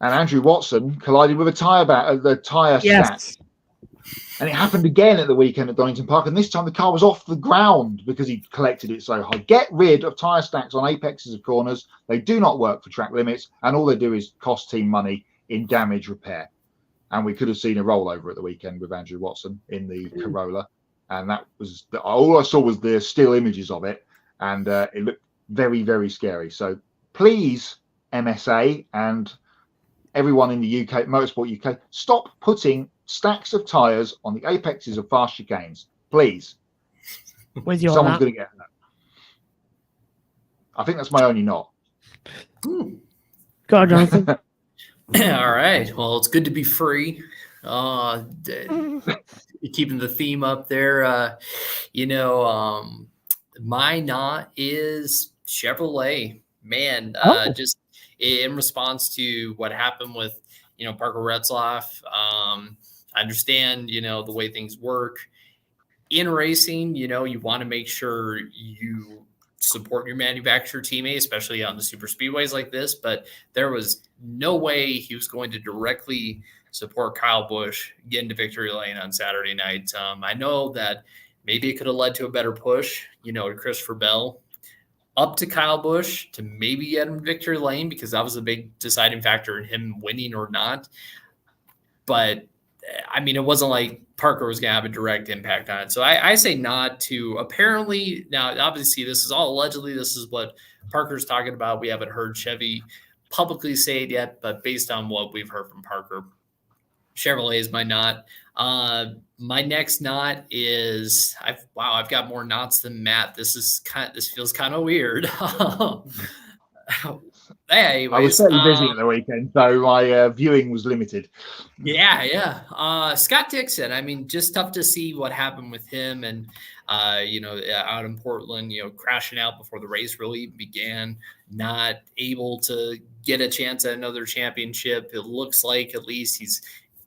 and Andrew Watson collided with the tyre stack. And it happened again at the weekend at Donington Park, and this time the car was off the ground because he collected it so high. Get rid of tyre stacks on apexes of corners. They do not work for track limits, and all they do is cost team money in damage repair. And we could have seen a rollover at the weekend with Andrew Watson in the Corolla. And that was all I saw was the still images of it. And it looked very, very scary. So please, MSA and everyone in the UK, Motorsport UK, stop putting stacks of tyres on the apexes of fast chicanes. Please. With your Someone's going to get that. I think that's my only knot. Go on, Jonathan. All right. Well, it's good to be free. Keeping the theme up there. My not is Chevrolet. Man, just in response to what happened with, Parker Retzlaff. I understand, the way things work in racing. You want to make sure you support your manufacturer teammate, especially on the super speedways like this. But there was no way he was going to directly support Kyle Busch getting to victory lane on Saturday night. I know that maybe it could have led to a better push, to Christopher Bell up to Kyle Busch to maybe get him victory lane, because that was a big deciding factor in him winning or not. But I mean, it wasn't like Parker was going to have a direct impact on it. So I say not to. Apparently, now, obviously, this is all allegedly. This is what Parker's talking about. We haven't heard Chevy publicly say it yet, but based on what we've heard from Parker, Chevrolet is my not. My next not is I've got more knots than Matt. This feels kind of weird. Anyways, I was fairly busy at the weekend, so my viewing was limited. Yeah. Scott Dixon. I mean, just tough to see what happened with him, and out in Portland, crashing out before the race really even began, not able to get a chance at another championship. It looks like at least he's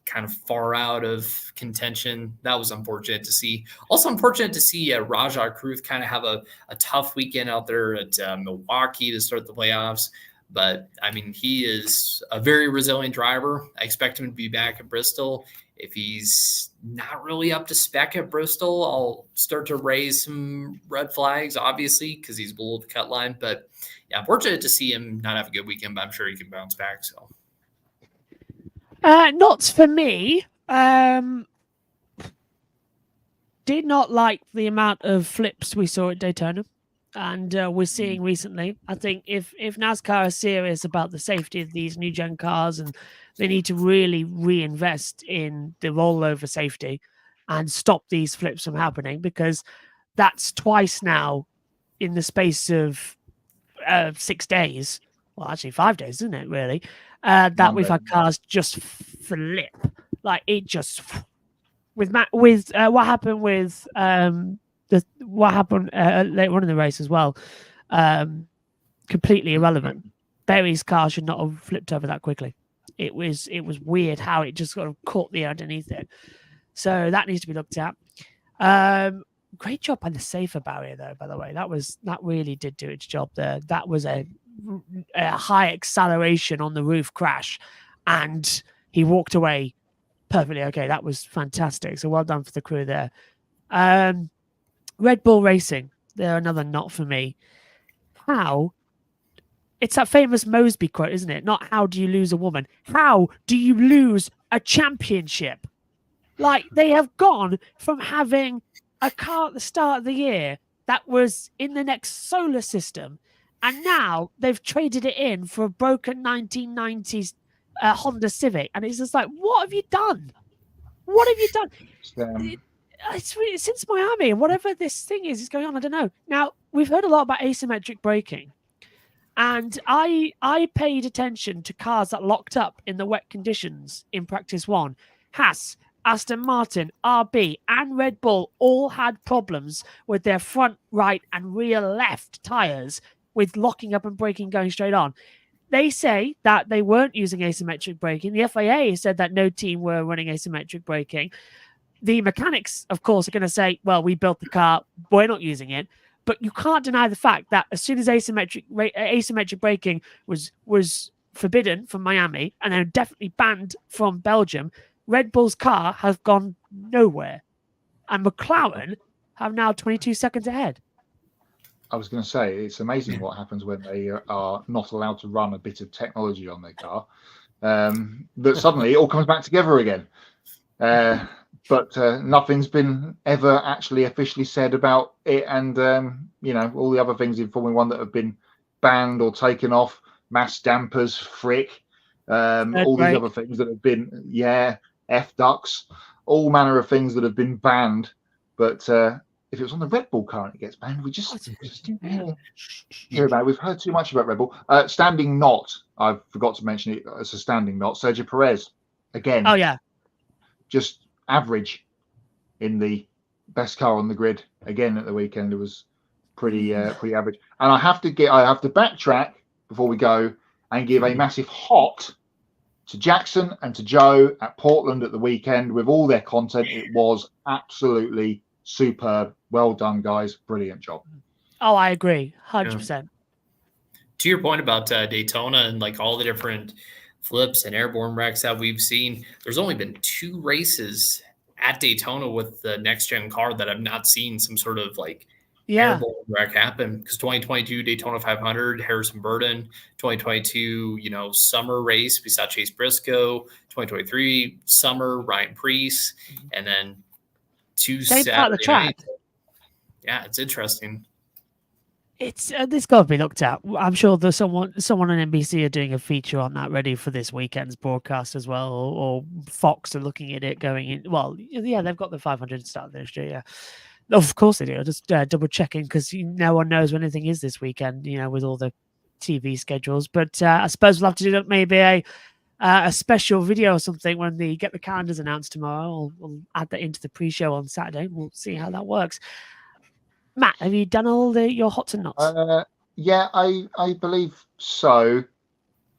kind of far out of contention. That was unfortunate to see. Also unfortunate to see Rajah Kruth kind of have a tough weekend out there at Milwaukee to start the playoffs. But, I mean, he is a very resilient driver. I expect him to be back at Bristol. If he's not really up to spec at Bristol, I'll start to raise some red flags, obviously, because he's below the cut line. But, yeah, unfortunate to see him not have a good weekend, but I'm sure he can bounce back. So, not for me. Did not like the amount of flips we saw at Daytona. And we're seeing recently. I think if NASCAR is serious about the safety of these new gen cars, and they need to really reinvest in the rollover safety and stop these flips from happening, because that's twice now in the space of 6 days. Well, actually 5 days, isn't it? Really, that we've had cars just flip, like it just with what happened with what happened later on in the race as well, completely irrelevant. Berry's car should not have flipped over that quickly. It was weird how it just sort of caught the underneath it. So that needs to be looked at. Great job on the safer barrier, though. By the way, that really did do its job there. That was a high acceleration on the roof crash, and he walked away perfectly okay. That was fantastic. So well done for the crew there. Red Bull Racing, they're another not for me. How? It's that famous Mosby quote, isn't it? Not how do you lose a woman? How do you lose a championship? Like, they have gone from having a car at the start of the year that was in the next solar system, and now they've traded it in for a broken 1990s Honda Civic. And it's just like, what have you done? What have you done? It's really, since Miami, and whatever this thing is going on, I don't know. Now, we've heard a lot about asymmetric braking, and I paid attention to cars that locked up in the wet conditions in practice one. Haas, Aston Martin, RB, and Red Bull all had problems with their front right and rear left tires with locking up and braking going straight on. They say that they weren't using asymmetric braking. The FIA said that no team were running asymmetric braking. The mechanics, of course, are going to say, well, we built the car, we're not using it. But you can't deny the fact that as soon as asymmetric braking was forbidden from Miami, and then definitely banned from Belgium, Red Bull's car has gone nowhere. And McLaren have now 22 seconds ahead. I was going to say, it's amazing what happens when they are not allowed to run a bit of technology on their car. That suddenly it all comes back together again. But nothing's been ever actually officially said about it, and all the other things in Formula One that have been banned or taken off, mass dampers, frick, all these other things that have been, F ducts, all manner of things that have been banned. But if it was on the Red Bull car and it gets banned, we just didn't hear about it. We've heard too much about Red Bull. Standing knot, I forgot to mention it as a standing knot. Sergio Perez, again. Oh, yeah. Just average in the best car on the grid again at the weekend. It was pretty average. And I have to backtrack before we go and give a massive hot to Jackson and to Joe at Portland at the weekend with all their content. It was absolutely superb. Well done, guys. Brilliant job. Oh, I agree. 100%. To your point about Daytona and like all the different flips and airborne wrecks that we've seen, there's only been 2 races at Daytona with the next gen car that I've not seen some sort of like airborne wreck happen, because 2022 Daytona 500, Harrison Burton, 2022, summer race, we saw Chase Briscoe, 2023 summer, Ryan Preece, and then 2 Saturday the track. nights. Yeah, it's interesting. It's this got to be looked at. I'm sure there's someone on NBC are doing a feature on that ready for this weekend's broadcast as well, or Fox are looking at it going in. Well, yeah, they've got the 500 start this year. Yeah, of course they do. Just double checking because no one knows when anything is this weekend. With all the TV schedules. But I suppose we'll have to do maybe a special video or something when they get the calendars announced tomorrow. We'll add that into the pre-show on Saturday. We'll see how that works. Matt, have you done all your hots and nots? Yeah, I believe so.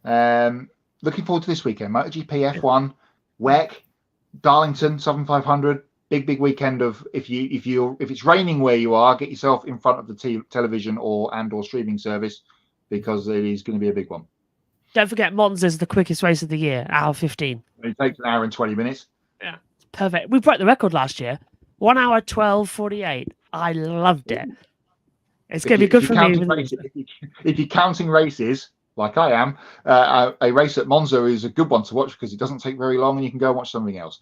Looking forward to this weekend. MotoGP, F1, WEC, Darlington, Southern 500. Big weekend of if it's raining where you are, get yourself in front of the television or streaming service, because it is going to be a big one. Don't forget, Monza's the quickest race of the year, hour 15. It takes an hour and 20 minutes. Yeah, perfect. We broke the record last year. 1 hour 12:48. I loved it. It's going to be good for me. If you're counting races, like I am, a race at Monza is a good one to watch because it doesn't take very long and you can go and watch something else.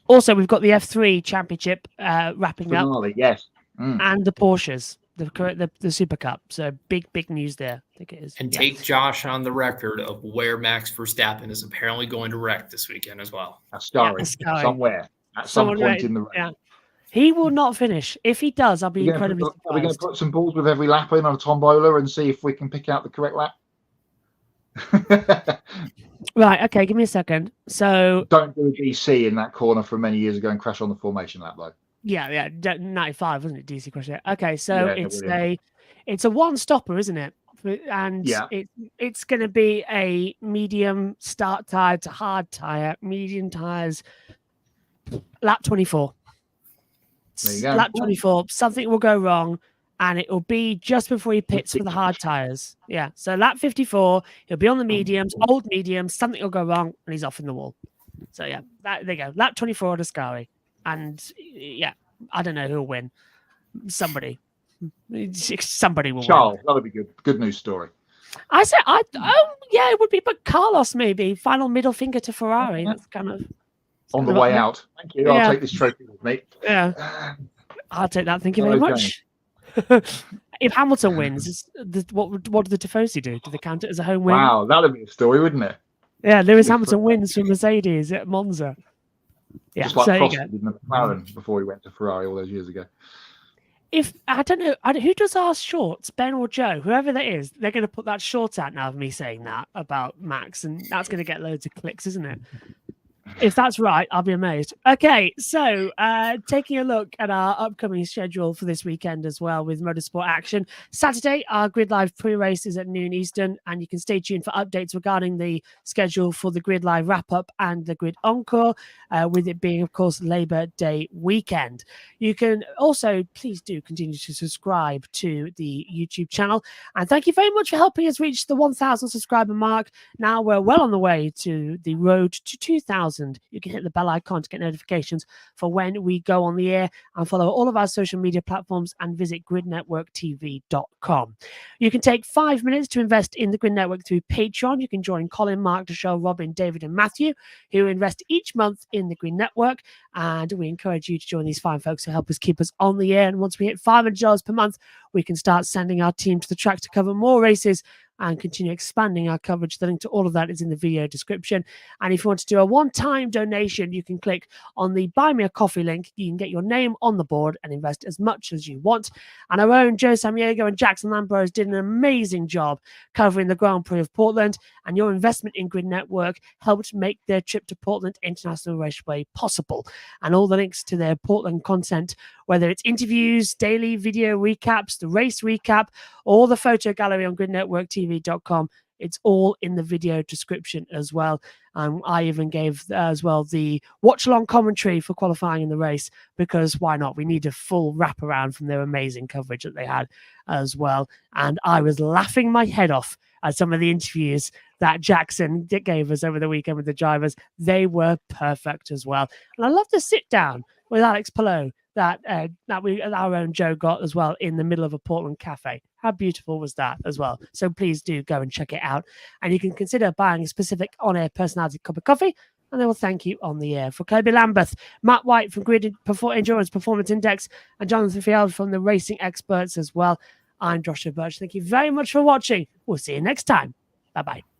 Also, we've got the F3 Championship wrapping Finale, up. Yes. And the Porsches, the Super Cup. So big news there. I think it is. And take Josh on the record of where Max Verstappen is apparently going to wreck this weekend as well. Ascari, somewhere at some point in the race. Yeah. He will not finish. If he does, I'll be incredibly surprised. Are we going to put some balls with every lap in on a tombola and see if we can pick out the correct lap? Right, okay, give me a second. So don't do a DC in that corner from many years ago and crash on the formation lap, though. Yeah, 95, wasn't it? DC crash. Okay, so it's a one stopper, isn't it? And it's going to be a medium start tire to hard tire, medium tires, lap 24. There you go. Lap 24, something will go wrong, and it will be just before he pits for the hard tires. Yeah, so lap 54, he'll be on the mediums, old mediums, something will go wrong, and he's off in the wall. So yeah, there you go. Lap 24 at Ascari. And yeah, I don't know who'll win. Somebody will Charles, that'll be good. Good news story. I said, yeah, it would be, but Carlos maybe. Final middle finger to Ferrari. That's kind of on the way out. Thank you. I'll take this trophy with me. Yeah, I'll take that. Thank you very much. If Hamilton wins, what do the Tifosi do? Do they count it as a home win? Wow, that'd be a story, wouldn't it? Yeah, Lewis Hamilton wins for Mercedes at Monza. Yeah, just like Prost did in the McLaren before he went to Ferrari all those years ago. If I don't know who does our shorts, Ben or Joe, whoever that is, they're going to put that short out now of me saying that about Max, and that's going to get loads of clicks, isn't it? If that's right, I'll be amazed. Okay, so taking a look at our upcoming schedule for this weekend as well with motorsport action. Saturday, our Grid Live pre-race is at noon Eastern, and you can stay tuned for updates regarding the schedule for the Grid Live wrap-up and the Grid Encore, with it being, of course, Labor Day weekend. You can also, please do continue to subscribe to the YouTube channel. And thank you very much for helping us reach the 1,000 subscriber mark. Now we're well on the way to the road to 2,000. You can hit the bell icon to get notifications for when we go on the air, and follow all of our social media platforms and visit gridnetworktv.com. You can take 5 minutes to invest in the Grid Network through Patreon. You can join Colin, Mark, Michelle, Robin, David, and Matthew, who invest each month in the Grid Network. And we encourage you to join these fine folks who help us keep us on the air. And once we hit $500 per month, we can start sending our team to the track to cover more races and continue expanding our coverage. The link to all of that is in the video description. And if you want to do a one-time donation, you can click on the Buy Me a Coffee link. You can get your name on the board and invest as much as you want. And our own Joe Samaniego and Jackson Lambrose did an amazing job covering the Grand Prix of Portland, and your investment in Grid Network helped make their trip to Portland International Raceway possible. And all the links to their Portland content, whether it's interviews, daily video recaps, the race recap, or the photo gallery on gridnetworktv.com, it's all in the video description as well. I even gave as well the watch-along commentary for qualifying in the race, because why not? We need a full wraparound from their amazing coverage that they had as well. And I was laughing my head off at some of the interviews that Jackson gave us over the weekend with the drivers. They were perfect as well. And I love the sit-down with Alex Palou that our own Joe got as well in the middle of a Portland cafe. How beautiful was that as well? So please do go and check it out. And you can consider buying a specific on-air personality cup of coffee, and they will thank you on the air. For Kobe Lambeth, Matt White from Grid Endurance Performance Index, and Jonathan Field from the Racing Experts as well, I'm Joshua Birch. Thank you very much for watching. We'll see you next time. Bye-bye.